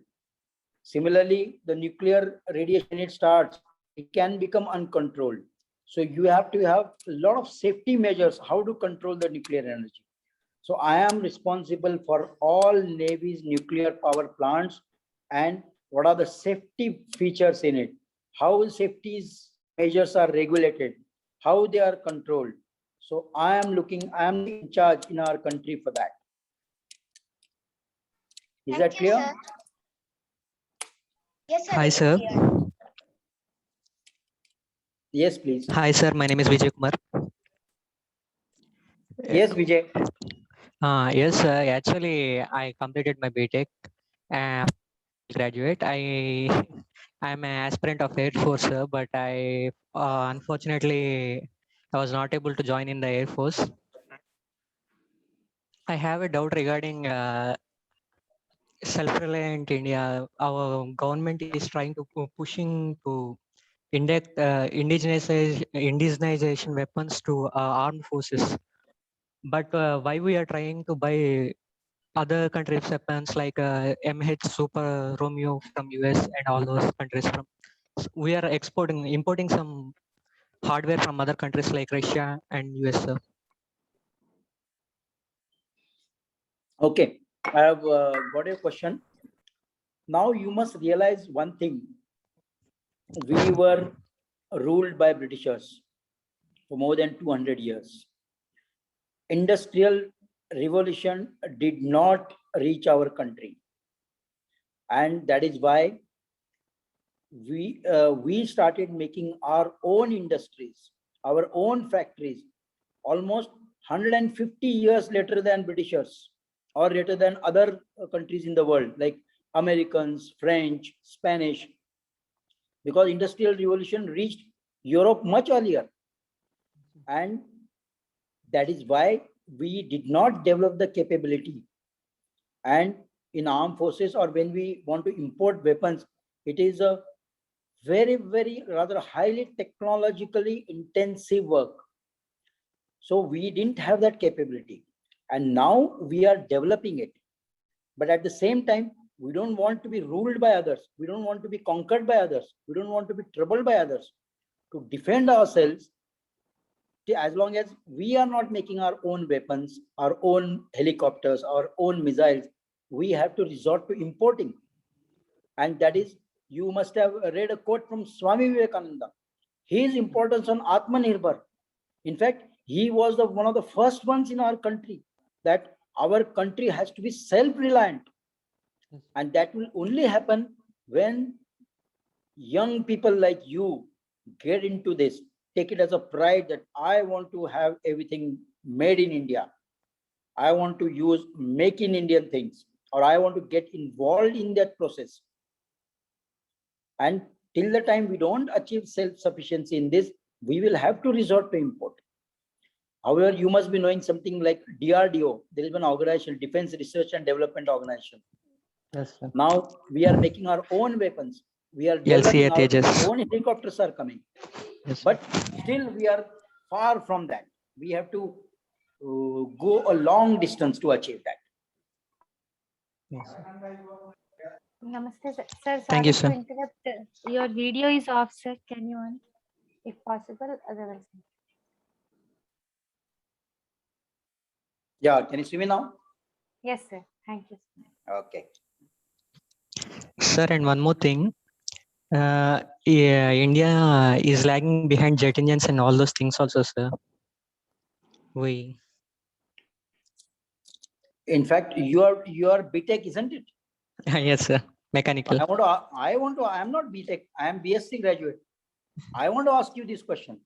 Similarly, the nuclear radiation, it starts, it can become uncontrolled. So you have to have a lot of safety measures how to control the nuclear energy. So I am responsible for all Navy's nuclear power plants and what are the safety features in it, how safety measures are regulated, how they are controlled. So I am in charge in our country for that. Is that clear? Sir. Yes, sir. Hi, it is sir. clear. Yes, please. Hi, sir. My name is Vijay Kumar. Yes, Vijay. Yes, sir. Actually, I completed my BTech and graduate. I'm an aspirant of Air Force, sir, but I unfortunately I was not able to join in the Air Force. I have a doubt regarding self-reliant India. Our government is trying to pushing to indigenization weapons to armed forces. But why we are trying to buy other countries' weapons like MH Super Romeo from US and all those countries from? We are importing some hardware from other countries like Russia and US. Sir. Okay, I have got your question. Now you must realize one thing. We were ruled by Britishers for more than 200 years. Industrial revolution did not reach our country. And that is why we started making our own industries, our own factories, almost 150 years later than Britishers or later than other countries in the world, like Americans, French, Spanish, because industrial revolution reached Europe much earlier. And that is why we did not develop the capability. And in armed forces, or when we want to import weapons, it is a very, very rather highly technologically intensive work. So we didn't have that capability. And now we are developing it. But at the same time, we don't want to be ruled by others. We don't want to be conquered by others. We don't want to be troubled by others. To defend ourselves, as long as we are not making our own weapons, our own helicopters, our own missiles, we have to resort to importing. And that is, you must have read a quote from Swami Vivekananda. His importance on Atmanirbhar. In fact, he was one of the first ones in our country that our country has to be self-reliant. And that will only happen when young people like you get into this, take it as a pride that I want to have everything made in India. I want to use make in Indian things, or I want to get involved in that process. And till the time we don't achieve self-sufficiency in this, we will have to resort to import. However, you must be knowing something like DRDO. There is one organization, Defense Research and Development Organization. Yes, sir. Now we are making our own weapons. We are developing our own helicopters are coming. Yes. But still we are far from that. We have to go a long distance to achieve that. Yes. Namaste, sir. Sir, Thank you, sorry sir. to interrupt. Your video is off, sir. Can you on, if possible? Otherwise, Yeah, can you see me now? yes, sir. Thank you. Okay. Sir, and one more thing. Yeah, India is lagging behind jet engines and all those things also, sir. In fact, you are BTech, isn't it? Yes, sir. Mechanical. I am not BTech. I am BSc graduate. I want to ask you this question.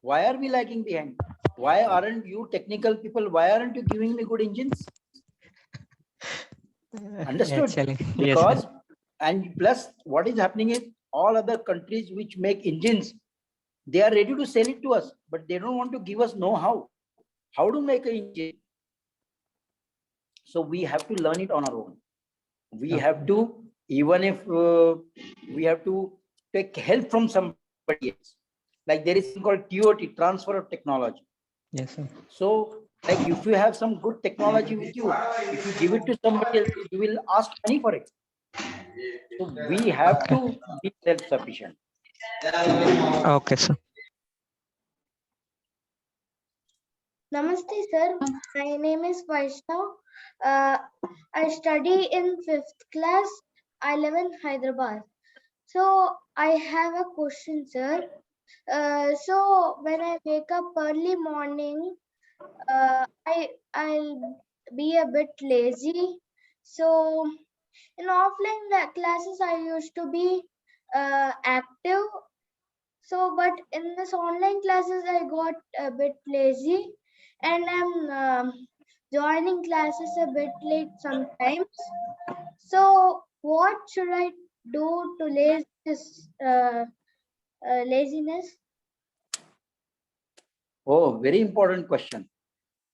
Why are we lagging behind? Why aren't you technical people? Why aren't you giving me good engines? Understood? Actually, yes, Because, sir. and plus what is happening is all other countries which make engines, they are ready to sell it to us, but they don't want to give us know-how, how to make an engine. So we have to learn it on our own. We have to, even if we have to take help from somebody else. Like there is something called TOT, transfer of technology. Yes, sir. So like if you have some good technology with you, if you give it to somebody else, you will ask money for it. So we have to be self-sufficient. Okay, sir. Namaste, sir. My name is Vaishnav. I study in 5th class. I live in Hyderabad. So I have a question, sir. So when I wake up early morning, I'll be a bit lazy. So in offline classes, I used to be active. So, but in this online classes, I got a bit lazy, and I'm joining classes a bit late sometimes. So, what should I do to lase this laziness? Oh, very important question.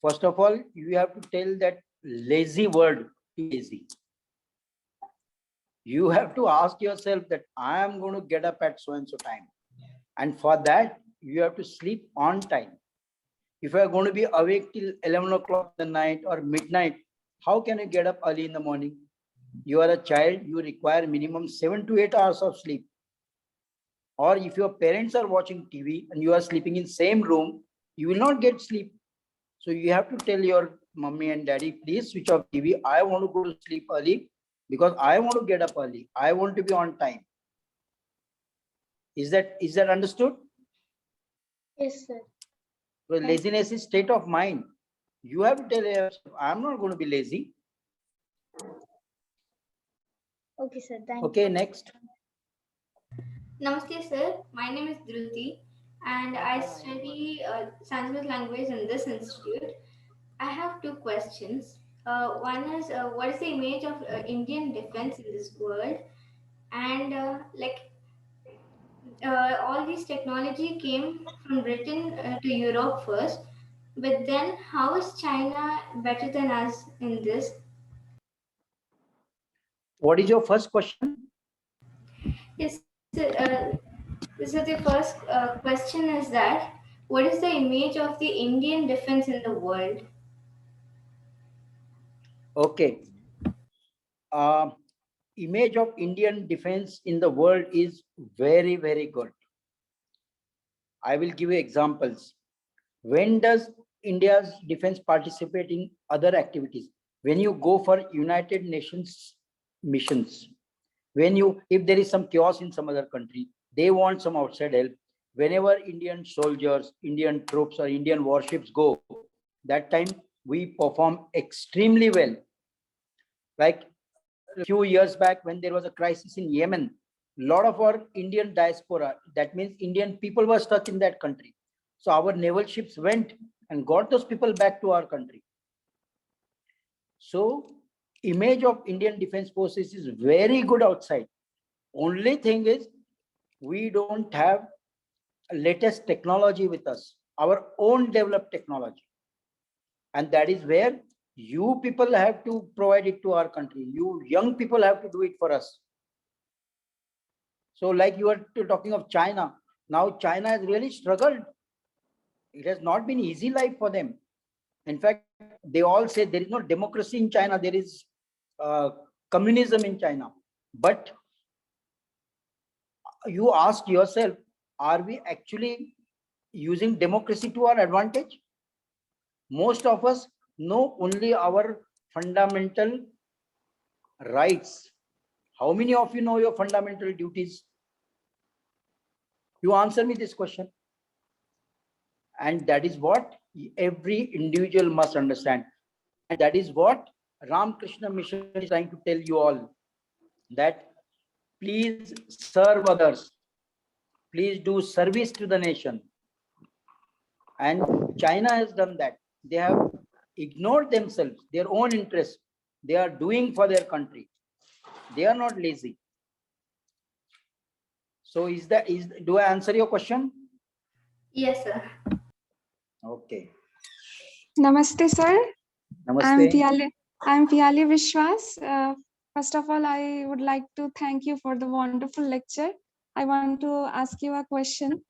First of all, you have to tell that lazy word to lazy. You have to ask yourself that I am going to get up at so and so time. And for that, you have to sleep on time. If you are going to be awake till 11 o'clock in the night or midnight, how can you get up early in the morning? You are a child, you require minimum 7 to 8 hours of sleep. Or if your parents are watching TV and you are sleeping in same room, you will not get sleep. So you have to tell your mommy and daddy, please switch off TV. I want to go to sleep early because I want to get up early. I want to be on time. Is that understood? Yes, sir. So laziness is state of mind. You have to tell yourself, I'm not going to be lazy. Okay, sir. Thank Okay, next. Namaste, sir. My name is Dhruti, and I study Sanskrit language in this institute. I have two questions. One is, what is the image of Indian defense in this world? And all this technology came from Britain to Europe first, but then how is China better than us in this? What is your first question? Yes, sir. So the first question is that, what is the image of the Indian defense in the world? Okay. Image of Indian defense in the world is very, very good. I will give you examples. When does India's defense participate in other activities? When you go for United Nations missions, if there is some chaos in some other country, they want some outside help. Whenever Indian soldiers, Indian troops or Indian warships go, that time we perform extremely well. Like a few years back when there was a crisis in Yemen, a lot of our Indian diaspora, that means Indian people were stuck in that country. So our naval ships went and got those people back to our country. So image of Indian Defense Forces is very good outside. Only thing is we don't have latest technology with us, our own developed technology. And that is where you people have to provide it to our country. You young people have to do it for us. So like you are talking of China, Now China has really struggled. It has not been easy life for them. In fact, they all say there is no democracy in China. There is communism in China. But you ask yourself, are we actually using democracy to our advantage? Most of us know only our fundamental rights. How many of you know your fundamental duties? You answer me this question. And that is what every individual must understand. And that is what Ramakrishna Mission is trying to tell you all, that please serve others. Please do service to the nation. And China has done that. They have ignored themselves, their own interests. They are doing for their country. They are not lazy. So do I answer your question? Yes, sir. Okay. Namaste, sir. Namaste. I'm Piyali Vishwas. First of all, I would like to thank you for the wonderful lecture. I want to ask you a question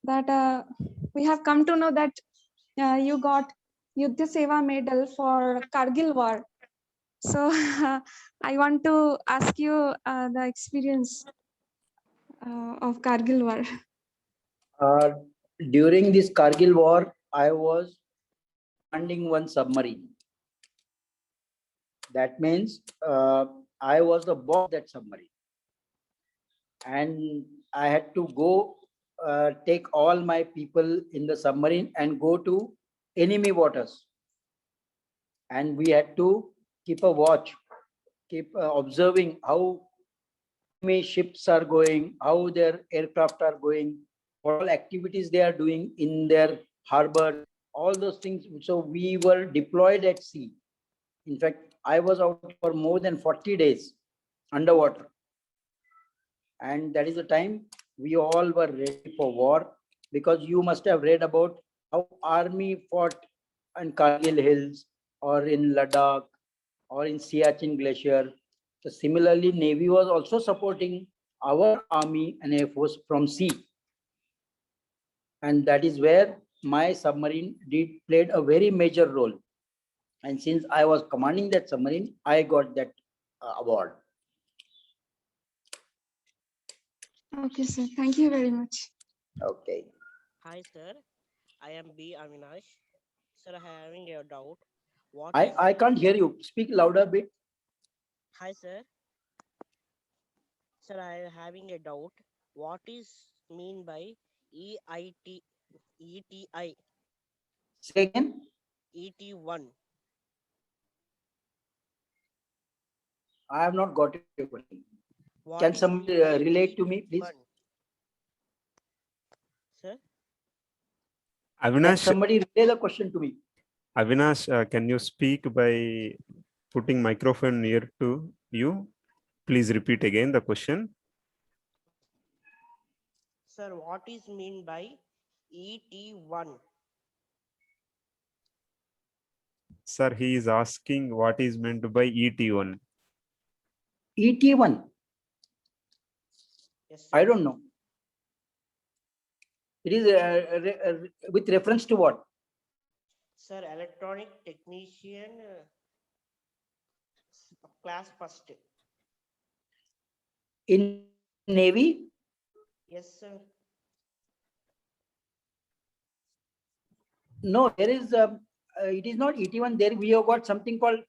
that we have come to know that you got Yuddha Seva medal for Kargil war. So I want to ask you the experience of Kargil war. During this Kargil war, I was commanding one submarine. That means I was the boss of that submarine. And I had to go take all my people in the submarine and go to enemy waters. And we had to keep a watch, keep observing how enemy ships are going, how their aircraft are going, what all activities they are doing in their harbor, all those things. So we were deployed at sea. In fact, I was out for more than 40 days underwater. And that is the time we all were ready for war, because you must have read about how army fought in Kargil Hills or in Ladakh or in Siachen Glacier. So similarly, Navy was also supporting our army and air force from sea. And that is where my submarine played a very major role. And since I was commanding that submarine, I got that award. Okay, sir. Thank you very much. Okay. Hi, sir. I am B. Avinash. Sir, I am having a doubt. I can't hear you. Speak louder a bit. Hi, sir. Sir, I am having a doubt. What is mean by ETI? Say again. ET1. I have not got your question. What Can is somebody mean by relate to me, please? ET1? Sir? Can Avinash, somebody relay the question to me? Avinash, can you speak by putting microphone near to you? Please repeat again the question. Sir, what is mean by ET1? Sir, he is asking what is meant by ET1. ET1? Yes, sir. I don't know. It is with reference to what? Sir, electronic technician class first. In Navy? Yes, sir. No, there is, it is not ET1. There we have got something called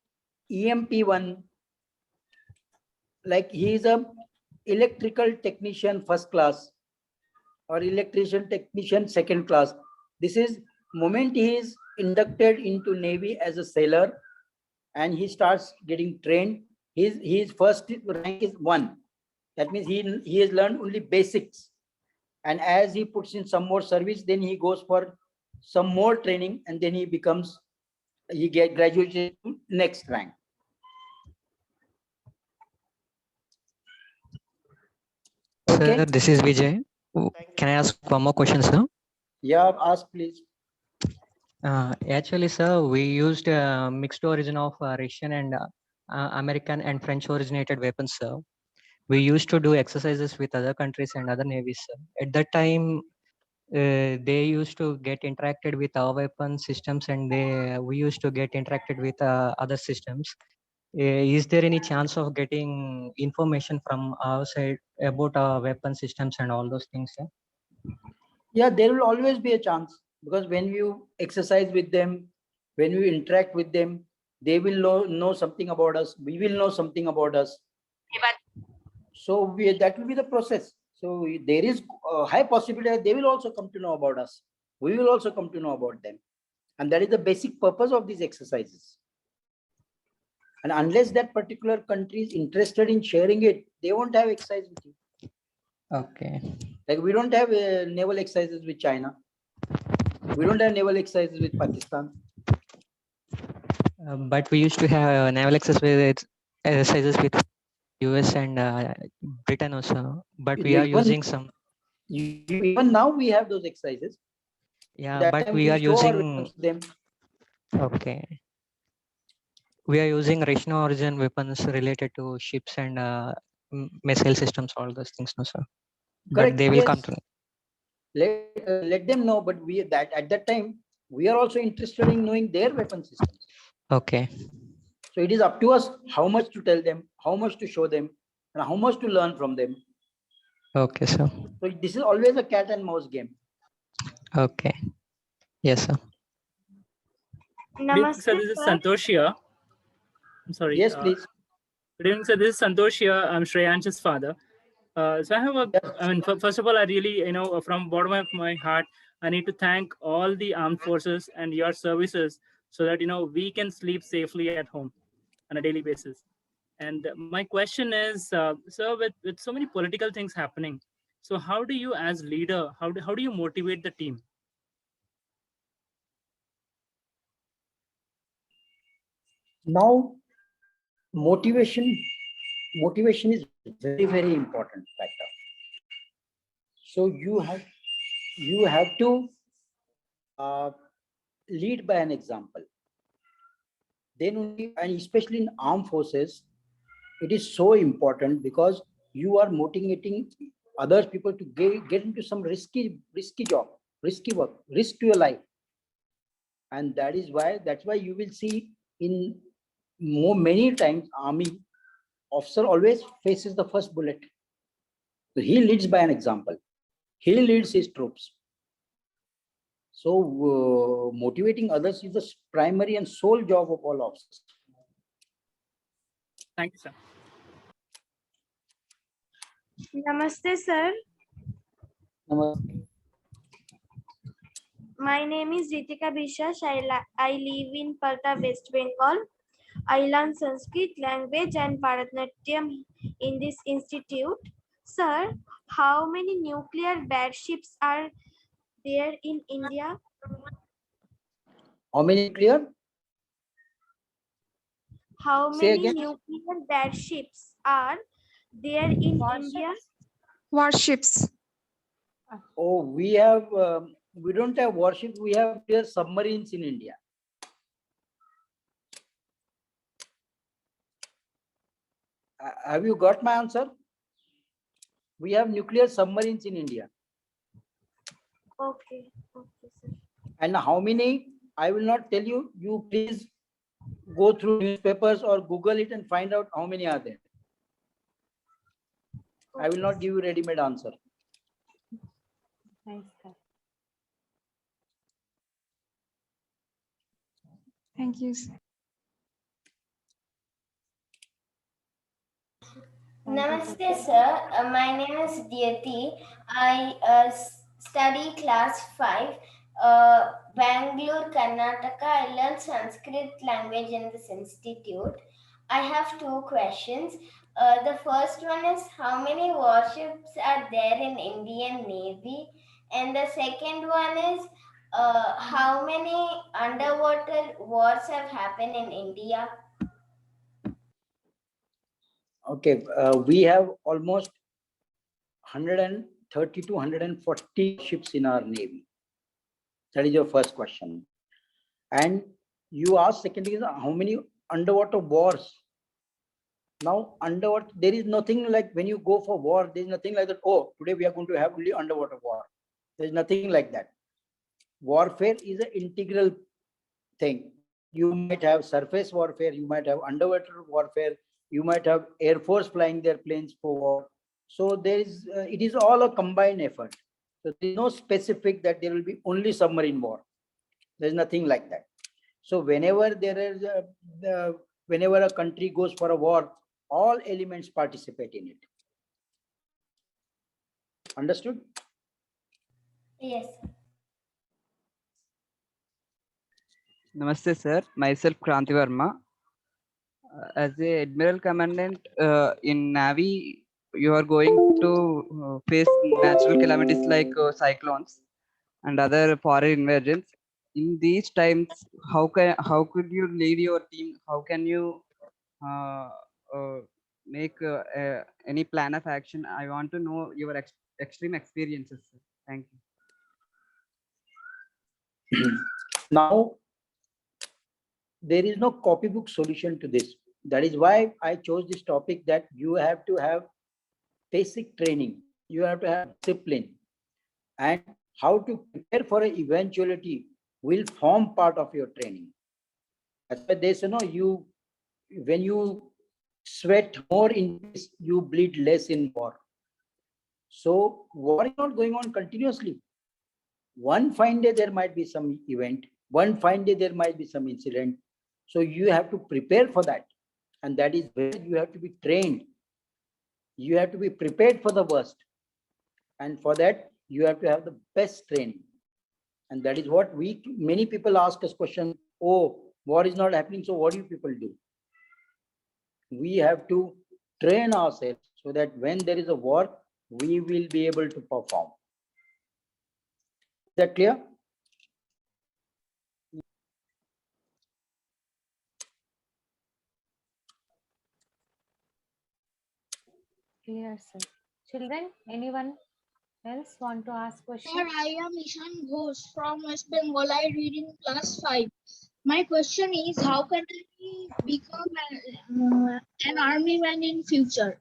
EMP1. Like he is a electrical technician first class or electrician technician second class. This is moment he is inducted into Navy as a sailor and he starts getting trained. His first rank is 1. That means he has learned only basics. And as he puts in some more service, then he goes for some more training and then he graduated to next rank. Okay. Sir, this is Vijay. Can I ask one more question, sir? Yeah, ask please. Actually, sir, we used mixed origin of Russian and American and French originated weapons, sir. We used to do exercises with other countries and other navies, sir. At that time, they used to get interacted with our weapon systems, and we used to get interacted with other systems. Is there any chance of getting information from our side about our weapon systems and all those things? Sir? Yeah, there will always be a chance, because when you exercise with them, when you interact with them, they will know something about us. We will know something about us. So that will be the process. So there is a high possibility that they will also come to know about us. We will also come to know about them. And that is the basic purpose of these exercises. And unless that particular country is interested in sharing it, they won't have exercise with you. Okay. Like we don't have naval exercises with China. We don't have naval exercises with Pakistan. But we used to have naval exercises with US and Britain also. But we are using some. Even now we have those exercises. Yeah, that but time we are show our using weapons to them. Okay. We are using Russian origin weapons related to ships and missile systems, all those things, no sir. Correct, But they will yes. come to. Let them know, but at that time we are also interested in knowing their weapon systems. Okay. So it is up to us how much to tell them, how much to show them, and how much to learn from them. Okay, sir. So this is always a cat and mouse game. Okay. Yes, sir. Namaste, sir. This is Santosh here. I'm sorry. Yes, please. Good evening, sir. This is Santosh here. I'm Shreyansh's father. So I have first of all, I really, from bottom of my heart, I need to thank all the armed forces and your services so that, we can sleep safely at home on a daily basis. And my question is, sir, with so many political things happening, so how do you as leader, how do you motivate the team? Now, motivation is very, very important factor. So you have to lead by an example. Then only, and especially in armed forces, it is so important because you are motivating other people to get into some risky job, risky work, risk to your life. And that's why you will see in many times army officer always faces the first bullet. So he leads by an example. He leads his troops. So motivating others is the primary and sole job of all officers. Thank you, sir. Namaste, sir. Namaste. My name is Ritika Bishash. I live in Palta, West Bengal. I learn Sanskrit language and Bharatanatyam in this institute. Sir, how many nuclear battleships are there in India? How many nuclear? How Say many again. nuclear battleships are there in India? Warships. Oh, we don't have warships. We have submarines in India. Have you got my answer? We have nuclear submarines in India. Okay, sir. And how many? I will not tell you. You please go through newspapers or Google it and find out how many are there. I will not give you ready-made answer. Thanks, sir. Thank you, sir. Namaste, sir. My name is Dhyati. I study class 5, Bangalore, Karnataka. I learned Sanskrit language in this institute. I have 2 questions. The first one is, how many warships are there in Indian Navy? And the second one is, how many underwater wars have happened in India? Okay, we have almost 130 to 140 ships in our Navy. That is your first question. And you asked secondly, how many underwater wars? Now, underwater, there is nothing like when you go for war, there is nothing like that, oh, today we are going to have only underwater war. There's nothing like that. Warfare is an integral thing. You might have surface warfare, you might have underwater warfare, you might have Air Force flying their planes for war. So there is, it is all a combined effort. So there is no specific that there will be only submarine war. There is nothing like that. So whenever there is, whenever a country goes for a war, all elements participate in it. Understood? Yes. Namaste, sir. Myself, Kranti Verma. As a Admiral Commandant in Navy, you are going to face natural calamities like cyclones and other foreign invasions. In these times, how could you lead your team? How can you make any plan of action? I want to know your extreme experiences, sir. Thank you. Now, there is no copybook solution to this. That is why I chose this topic, that you have to have basic training. You have to have discipline, and how to prepare for an eventuality will form part of your training. That's why they say, no, when you sweat more in peace, you bleed less in war. So war is not going on continuously. One fine day there might be some event, one fine day there might be some incident. So you have to prepare for that. And that is where you have to be trained. You have to be prepared for the worst. And for that, you have to have the best training. And that is what many people ask us question, oh, war is not happening, so what do you people do? We have to train ourselves so that when there is a war, we will be able to perform. Is that clear? Clear, sir. Children, anyone else want to ask questions? Sir, I am Ishan Ghosh from West Bengal. I read in class 5. My question is, how can I become an army man in future?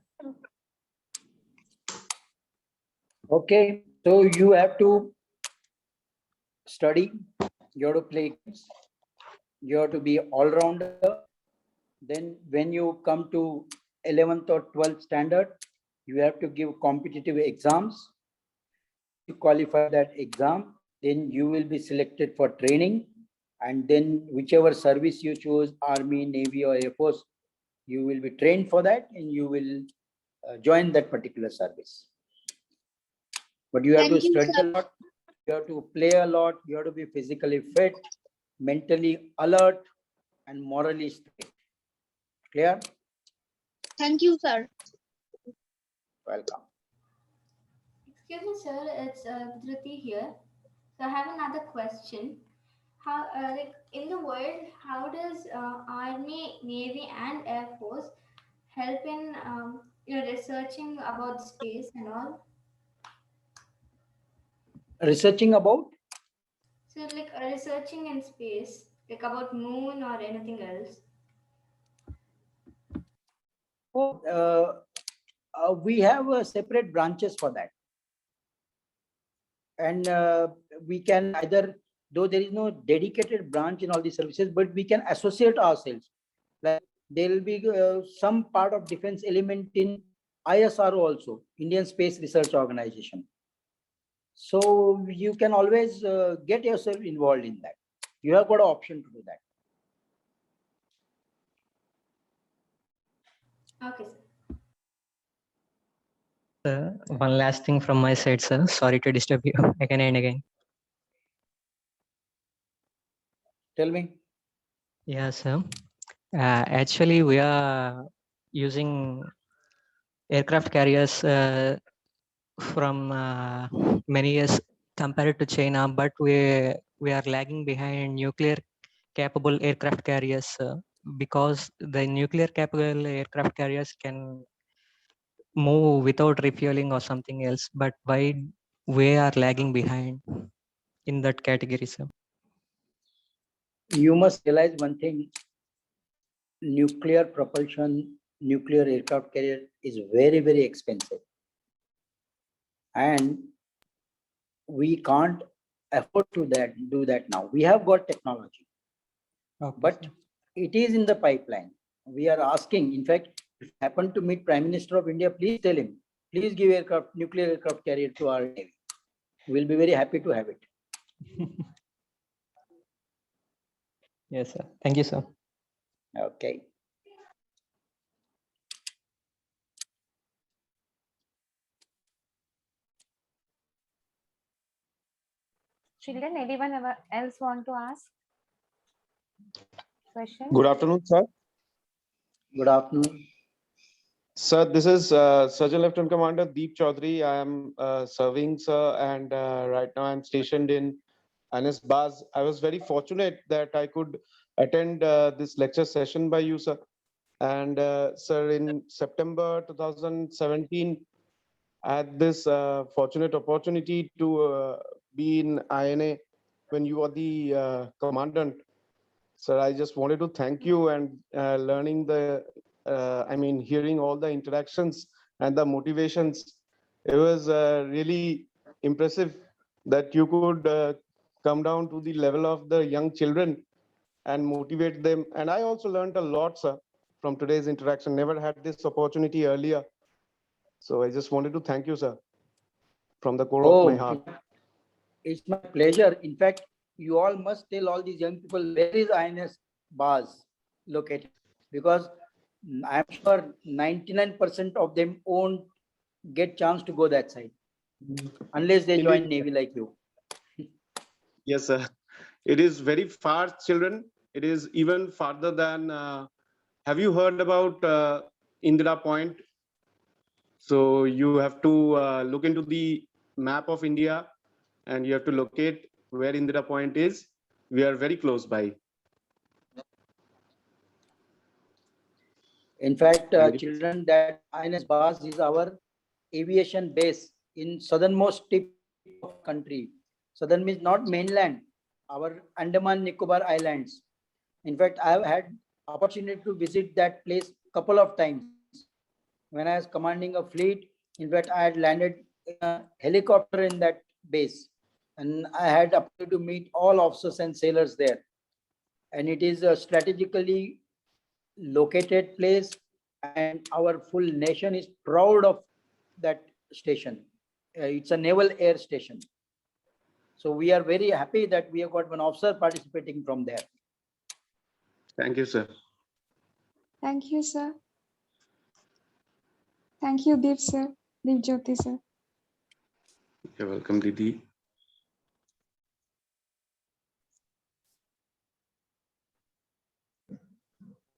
Okay, so you have to study, you have to play games, you have to be all-rounder. Then when you come to 11th or 12th standard, you have to give competitive exams. You qualify that exam, then you will be selected for training. And then whichever service you choose, Army, Navy or Air Force, you will be trained for that and you will join that particular service. But you have to study a lot, you have to play a lot, you have to be physically fit, mentally alert, and morally straight. Clear? Thank you, sir. Welcome. Excuse me, sir. It's Dhruti here. So I have another question. How, like in the world, how does Army, Navy, and Air Force help in researching about space and all? Researching about? So like researching in space, like about moon or anything else. We have separate branches for that. And we can either, though there is no dedicated branch in all these services, but we can associate ourselves. Like there will be some part of defense element in ISRO also, Indian Space Research Organization. So you can always get yourself involved in that. You have got an option to do that. Okay, sir. One last thing from my side, sir. Sorry to disturb you again and again. Tell me. Yeah, sir. Actually, we are using aircraft carriers from many years compared to China, but we are lagging behind nuclear capable aircraft carriers because the nuclear capable aircraft carriers can move without refueling or something else, but why we are lagging behind in that category, sir? You must realize one thing: nuclear propulsion, nuclear aircraft carrier is very, very expensive. And we can't afford to do that now. We have got technology, but it is in the pipeline. We are asking, in fact, if you happen to meet Prime Minister of India, please tell him, please give nuclear aircraft carrier to our Navy. We'll be very happy to have it. Yes, sir. Thank you, sir. Okay. Children, anyone else want to ask question? Good afternoon, sir. Good afternoon. Sir, this is Sergeant Lieutenant Commander Deep Chaudhary. I am serving, sir, and right now I'm stationed in Anis Baz. I was very fortunate that I could attend this lecture session by you, sir. And sir, in September 2017, I had this fortunate opportunity to be in INA when you were the commandant. Sir, I just wanted to thank you and learning hearing all the interactions and the motivations. It was really impressive that you could come down to the level of the young children and motivate them. And I also learned a lot, sir, from today's interaction. Never had this opportunity earlier. So I just wanted to thank you, sir, from the core of my heart. It's my pleasure. In fact, you all must tell all these young people where is INS Baz located, because I'm sure 99% of them won't get chance to go that side unless they join Navy like you. Yes, sir. It is very far, children. It is even farther than. Have you heard about Indira Point? So you have to look into the map of India, and you have to locate where Indira Point is. We are very close by. In fact, children, that INS Baz is our aviation base in southernmost tip of country. Southern means not mainland, our Andaman Nicobar Islands. In fact, I have had opportunity to visit that place couple of times. When I was commanding a fleet, in fact, I had landed in a helicopter in that base, and I had opportunity to meet all officers and sailors there. And it is a strategically located place, and our full nation is proud of that station. It's a naval air station. So we are very happy that we have got one officer participating from there. Thank you, sir. Thank you, sir. Thank you, Deep, sir. Deep Jyoti, sir. You're welcome, Didi.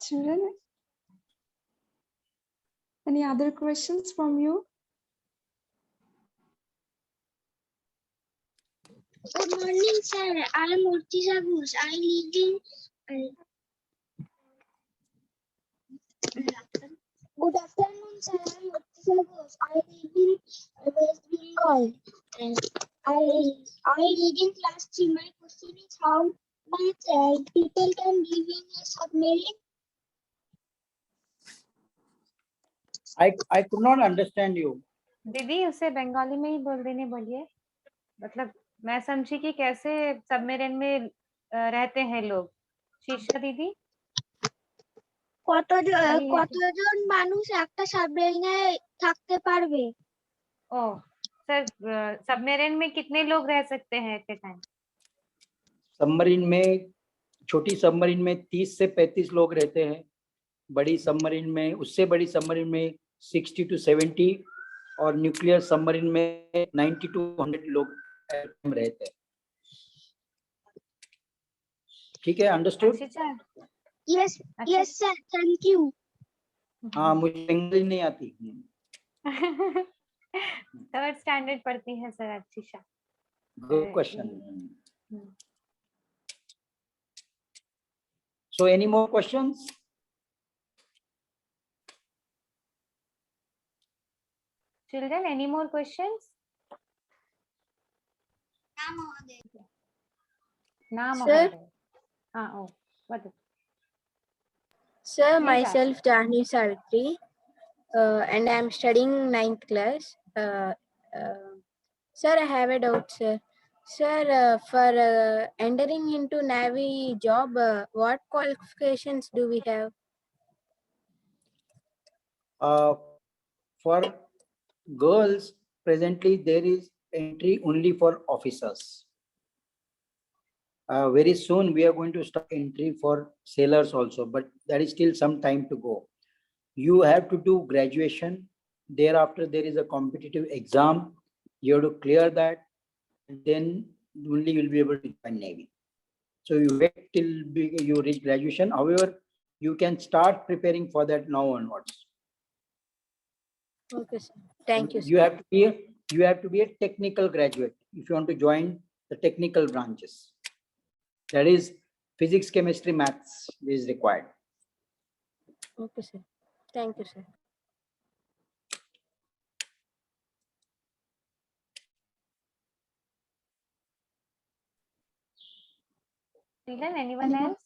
Children, any other questions from you? Good morning, sir. I am Urtisa Ghosh. I live in. Good afternoon, sir. I am Urtisa Ghosh. I live in West Bengal. And I read in class 3. My question is how much people can live in a submarine? I could not understand you. दीदी उसे बंगाली में ही बोल देने बोलिए, मतलब मैं समझी कि कैसे सबमरीन में रहते हैं लोग। शीशा दीदी কতজন মানুষ একটা সাবমেরিনে থাকতে পারবে? ओ सर, सबमरीन में कितने लोग रह सकते हैं एट ए टाइम? सबमरीन में, छोटी सबमरीन में 30 से 35 लोग रहते हैं। बड़ी सबमरीन में, उससे बड़ी सबमरीन में 60 to 70, और न्यूक्लियर सबमरीन में 90 to 100 लोग रहते हैं। ठीक है, understood? Yes yes sir, thank you. हाँ, मुझे बंगाली नहीं आती। थर्ड स्टैंडर्ड पढ़ती है sir Archisha. Good question. So any more questions? Children, any more questions? Sir? Oh, what? Sir, myself Jahni Savitri, and I am studying 9th class. Sir, I have a doubt, sir. Sir, for entering into Navy job, what qualifications do we have? For girls, presently there is entry only for officers. Very soon we are going to start entry for sailors also, but there is still some time to go. You have to do graduation. Thereafter, there is a competitive exam. You have to clear that, and then only you will be able to join Navy. So you wait till you reach graduation. However, you can start preparing for that now onwards. Okay, sir. Thank you, sir. You have to be a technical graduate if you want to join the technical branches. That is physics, chemistry, maths is required. Okay, sir. Thank you, sir. Dylan, anyone else?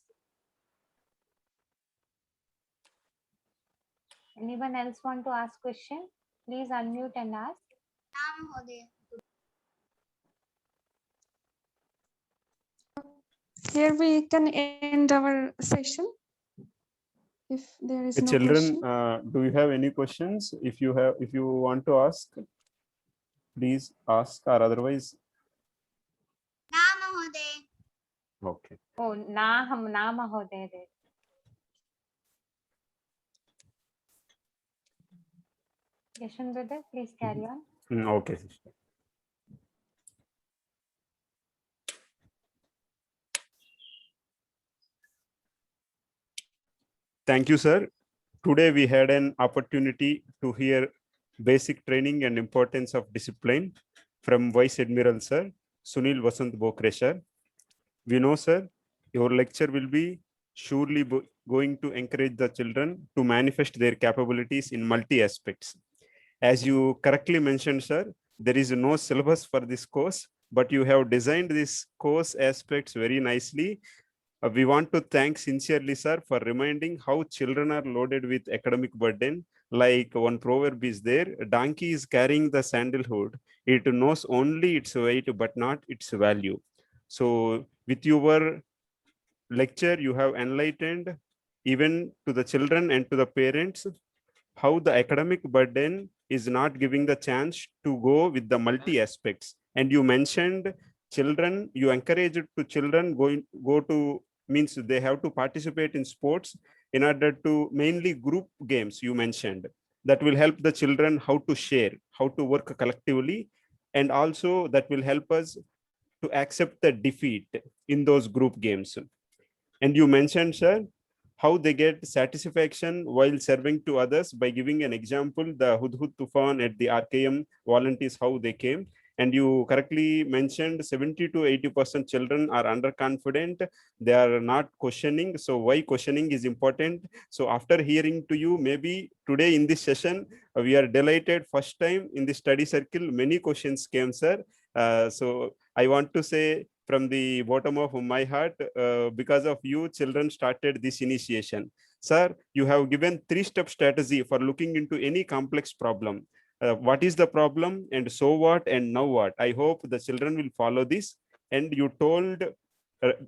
Anyone else want to ask question? Please unmute and ask. Here we can end our session. If there is no Children, question. do you have any questions? If you want to ask, please ask, or otherwise. Okay. Oh, na mahoday. Yashwant brother, please carry on. Okay, sister. Thank you, sir. Today we had an opportunity to hear basic training and importance of discipline from Vice Admiral Sir Sunil Vasant Bokre sir. We know, sir, your lecture will be surely going to encourage the children to manifest their capabilities in multi aspects. As you correctly mentioned, sir, there is no syllabus for this course, but you have designed this course aspects very nicely. We want to thank sincerely, sir, for reminding how children are loaded with academic burden. Like one proverb is there, a donkey is carrying the sandalwood. It knows only its weight, but not its value. So with your lecture, you have enlightened even to the children and to the parents how the academic burden is not giving the chance to go with the multi aspects. And you mentioned children, you encourage to children go to, means they have to participate in sports in order to mainly group games you mentioned. That will help the children how to share, how to work collectively, and also that will help us to accept the defeat in those group games. And you mentioned, sir, how they get satisfaction while serving to others by giving an example, the Hudhud Tufan at the RKM volunteers, how they came. And you correctly mentioned 70 to 80% children are underconfident. They are not questioning. So why questioning is important. So after hearing to you, maybe today in this session, we are delighted. First time in the study circle, many questions came, sir. So I want to say from the bottom of my heart, because of you, children started this initiation. Sir, you have given 3-step strategy for looking into any complex problem. What is the problem, and so what, and now what? I hope the children will follow this. And you told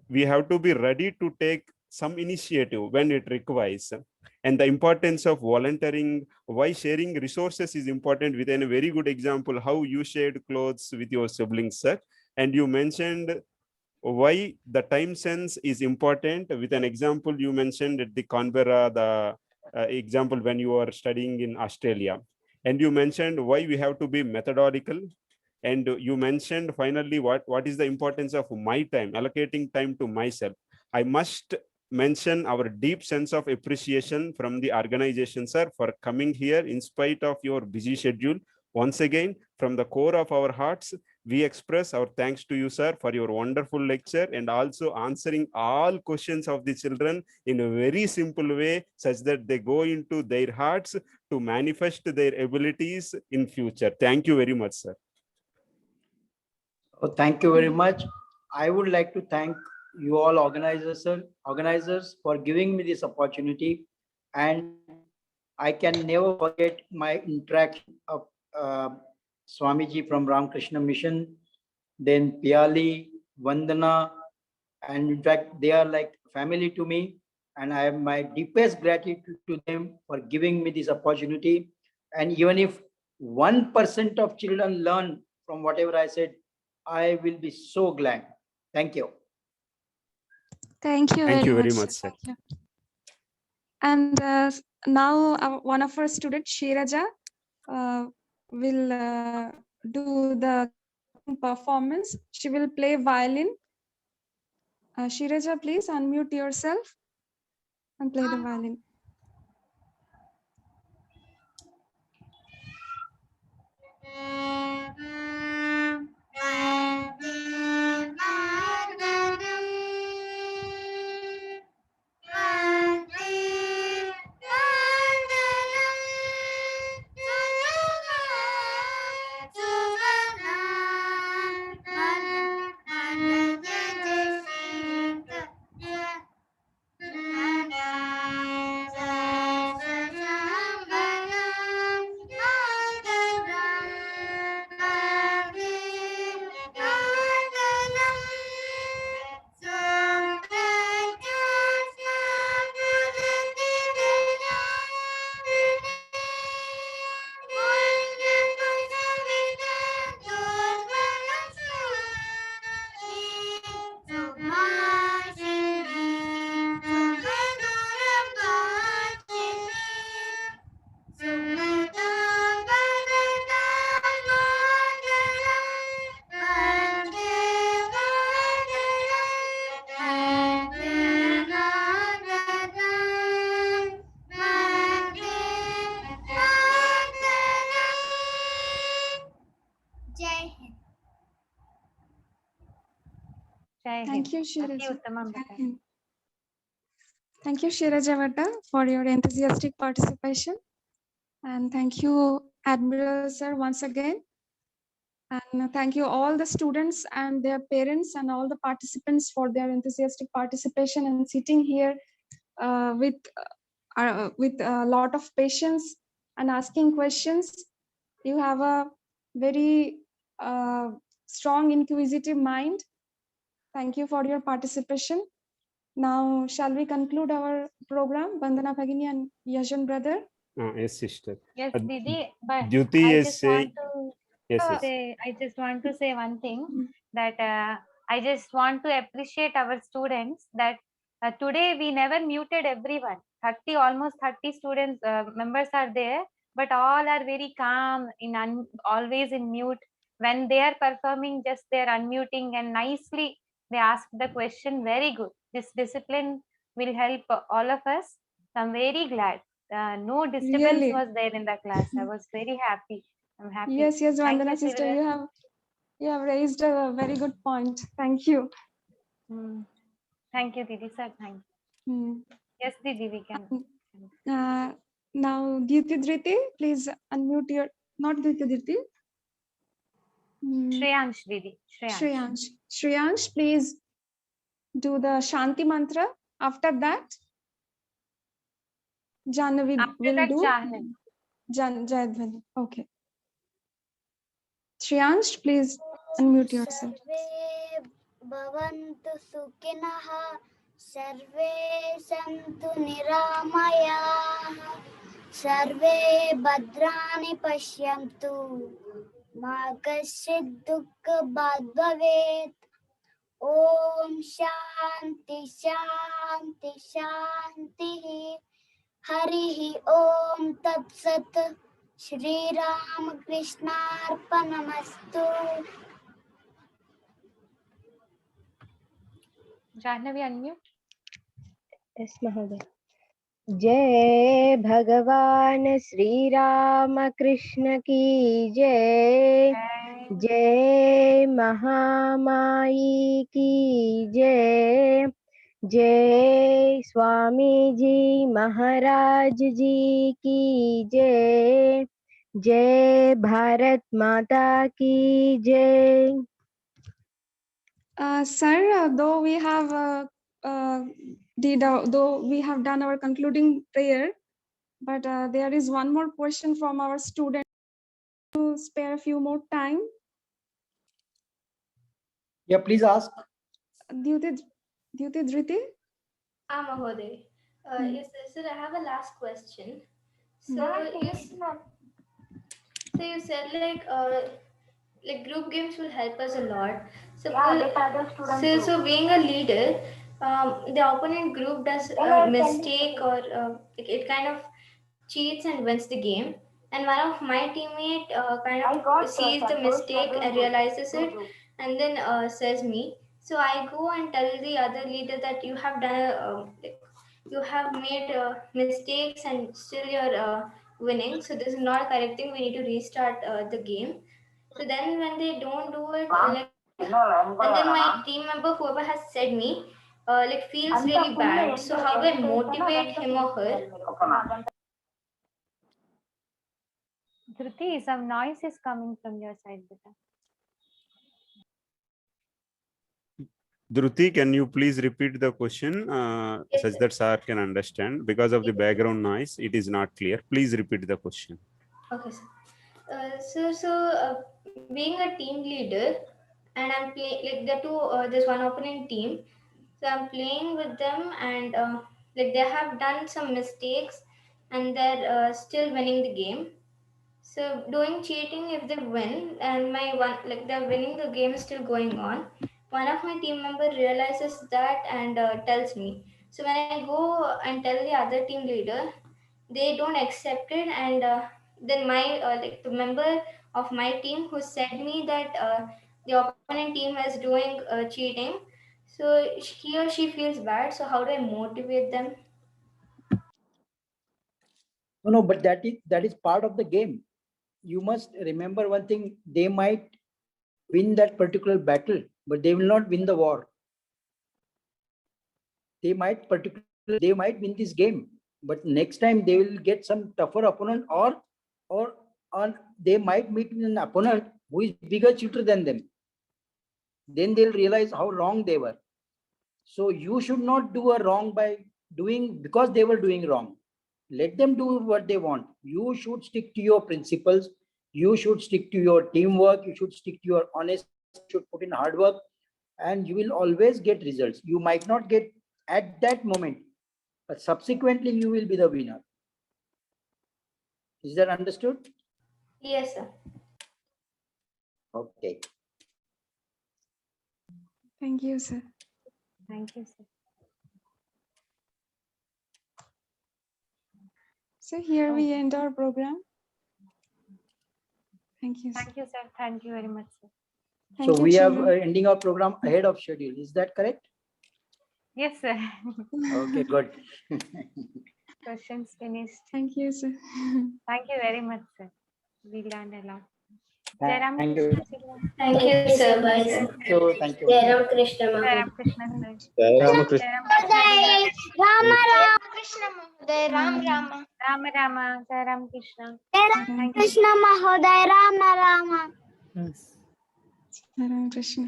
we have to be ready to take some initiative when it requires. And the importance of volunteering, why sharing resources is important, with a very good example, how you shared clothes with your siblings, sir. And you mentioned why the time sense is important with an example you mentioned at the Canberra, the example when you are studying in Australia. And you mentioned why we have to be methodical. And you mentioned finally what is the importance of my time, allocating time to myself. I must mention our deep sense of appreciation from the organization, sir, for coming here in spite of your busy schedule. Once again, from the core of our hearts, we express our thanks to you, sir, for your wonderful lecture and also answering all questions of the children in a very simple way, such that they go into their hearts to manifest their abilities in future. Thank you very much, sir. Oh, thank you very much. I would like to thank you all organizers for giving me this opportunity, and I can never forget my interaction of Swamiji from Ramakrishna Mission, then Piali, Vandana, and in fact, they are like family to me. And I have my deepest gratitude to them for giving me this opportunity. And even if 1% of children learn from whatever I said, I will be so glad. Thank you. Thank you Thank you very much. much, sir. Thank you. And now one of our students, Shiraja, will do the performance. She will play violin. Shiraja, please unmute yourself and play the violin. Thank you, Shiraja. Thank you, Shiraja Vata, for your enthusiastic participation. And thank you, Admiral Sir, once again. And thank you all the students and their parents and all the participants for their enthusiastic participation and sitting here with a lot of patience and asking questions. You have a very strong inquisitive mind. Thank you for your participation. Now, shall we conclude our program, Vandana Bhagini and Yajan brother? Yes, sister. Yes, Didi, but Jyoti I is just saying, want to yes, say, I just want to say one thing, that I just want to appreciate our students that today we never muted everyone. 30, almost 30 students, members are there, but all are very calm, always in mute. When they are performing, just they are unmuting and nicely they ask the question. Very good. This discipline will help all of us. I'm very glad. No disturbance Really? was there in the class. I was very happy. I'm happy. Yes, Thank Vandana you, sister, Silver. you have raised a very good point. Thank you. Thank you, Didi sir. Thank you. Yes, Didi, we can. Now, Diti Driti, please unmute your, not Diti Driti. Shreyansh, Didi. Shreyansh. Shreyansh, please do the Shanti mantra. After that, Jahnavi will do Jayadhwani. Okay. Shreyansh, please unmute yourself. Sarve bhavantu sukhinah, sarve santu niramayah, sarve bhadrani pashyantu, ma kaschid dukkha bhavet. Om Shanti Shanti Shanti. Harihi Om Tat Sat. Shri Ram Krishna Arpanamastu. Jahnavi, unmute. Yes, Mahoday. जय भगवान श्री राम कृष्ण की जय, जय महामाई की जय, जय स्वामी जी महाराज जी की जय, जय भारत माता की जय. Sir, though we have done our concluding prayer, but there is one more question from our student. to spare a few more time? Yeah, please ask. Dhriti Dhriti? Mahoday. Yes, sir, I have a last question. So, so you said like group games will help us a lot. So being a leader, the opponent group does a mistake or like it kind of cheats and wins the game. And one of my teammate kind of sees the mistake and realizes it, and then says me. So I go and tell the other leader that you have done like, you have made mistakes and still you're winning. So this is not a correct thing. We need to restart the game. So then when they don't do it, and then my team member, whoever has said me, like feels really bad. So how do I motivate him or her? Dhruti, some noise is coming from your side, beta. Dhruti, can you please repeat the question such that sir can understand? Because of the background noise, it is not clear. Please repeat the question. Okay, sir. So being a team leader, and I'm playing like the two. There's one opponent team, so I'm playing with them, and like they have done some mistakes, and they're still winning the game. So doing cheating if they win, and my one like they're winning, the game is still going on. One of my team member realizes that and tells me. So when I go and tell the other team leader, they don't accept it, and then my like the member of my team who said me that the opponent team is doing cheating, so he or she feels bad. So how do I motivate them? No, but that is part of the game. You must remember one thing: they might win that particular battle, but they will not win the war. They might win this game, but next time they will get some tougher opponent, or they might meet with an opponent who is bigger cheater than them. Then they'll realize how wrong they were. So you should not do a wrong by doing because they were doing wrong. Let them do what they want. You should stick to your principles. You should stick to your teamwork. You should stick to your honesty. You should put in hard work, and you will always get results. You might not get at that moment, but subsequently you will be the winner. Is that understood? Yes, sir. Okay. Thank you, sir. Thank you, sir. So here we end our program. Thank you, sir. Thank you, sir. Thank you very much, sir. Thank So you, we have children. ending our program ahead of schedule. Is that correct? Yes, sir. Okay, good. Questions finished. Thank you, sir. Thank you very much, sir. We learned a lot. Thank you. Thank you, sir. Bye, sir. Thank you. Jai Ram Krishna Jai Mahoday. Ram Krishna, sir. Jai Rama Jai Krishna. Ram Krishna. Rama Krishna Mahoday, Rama. Rama Rama, Jai Ram Krishna. Ram Krishna Mahoday, Rama. Jai Ram Krishna.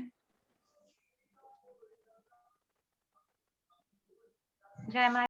Jai Ma.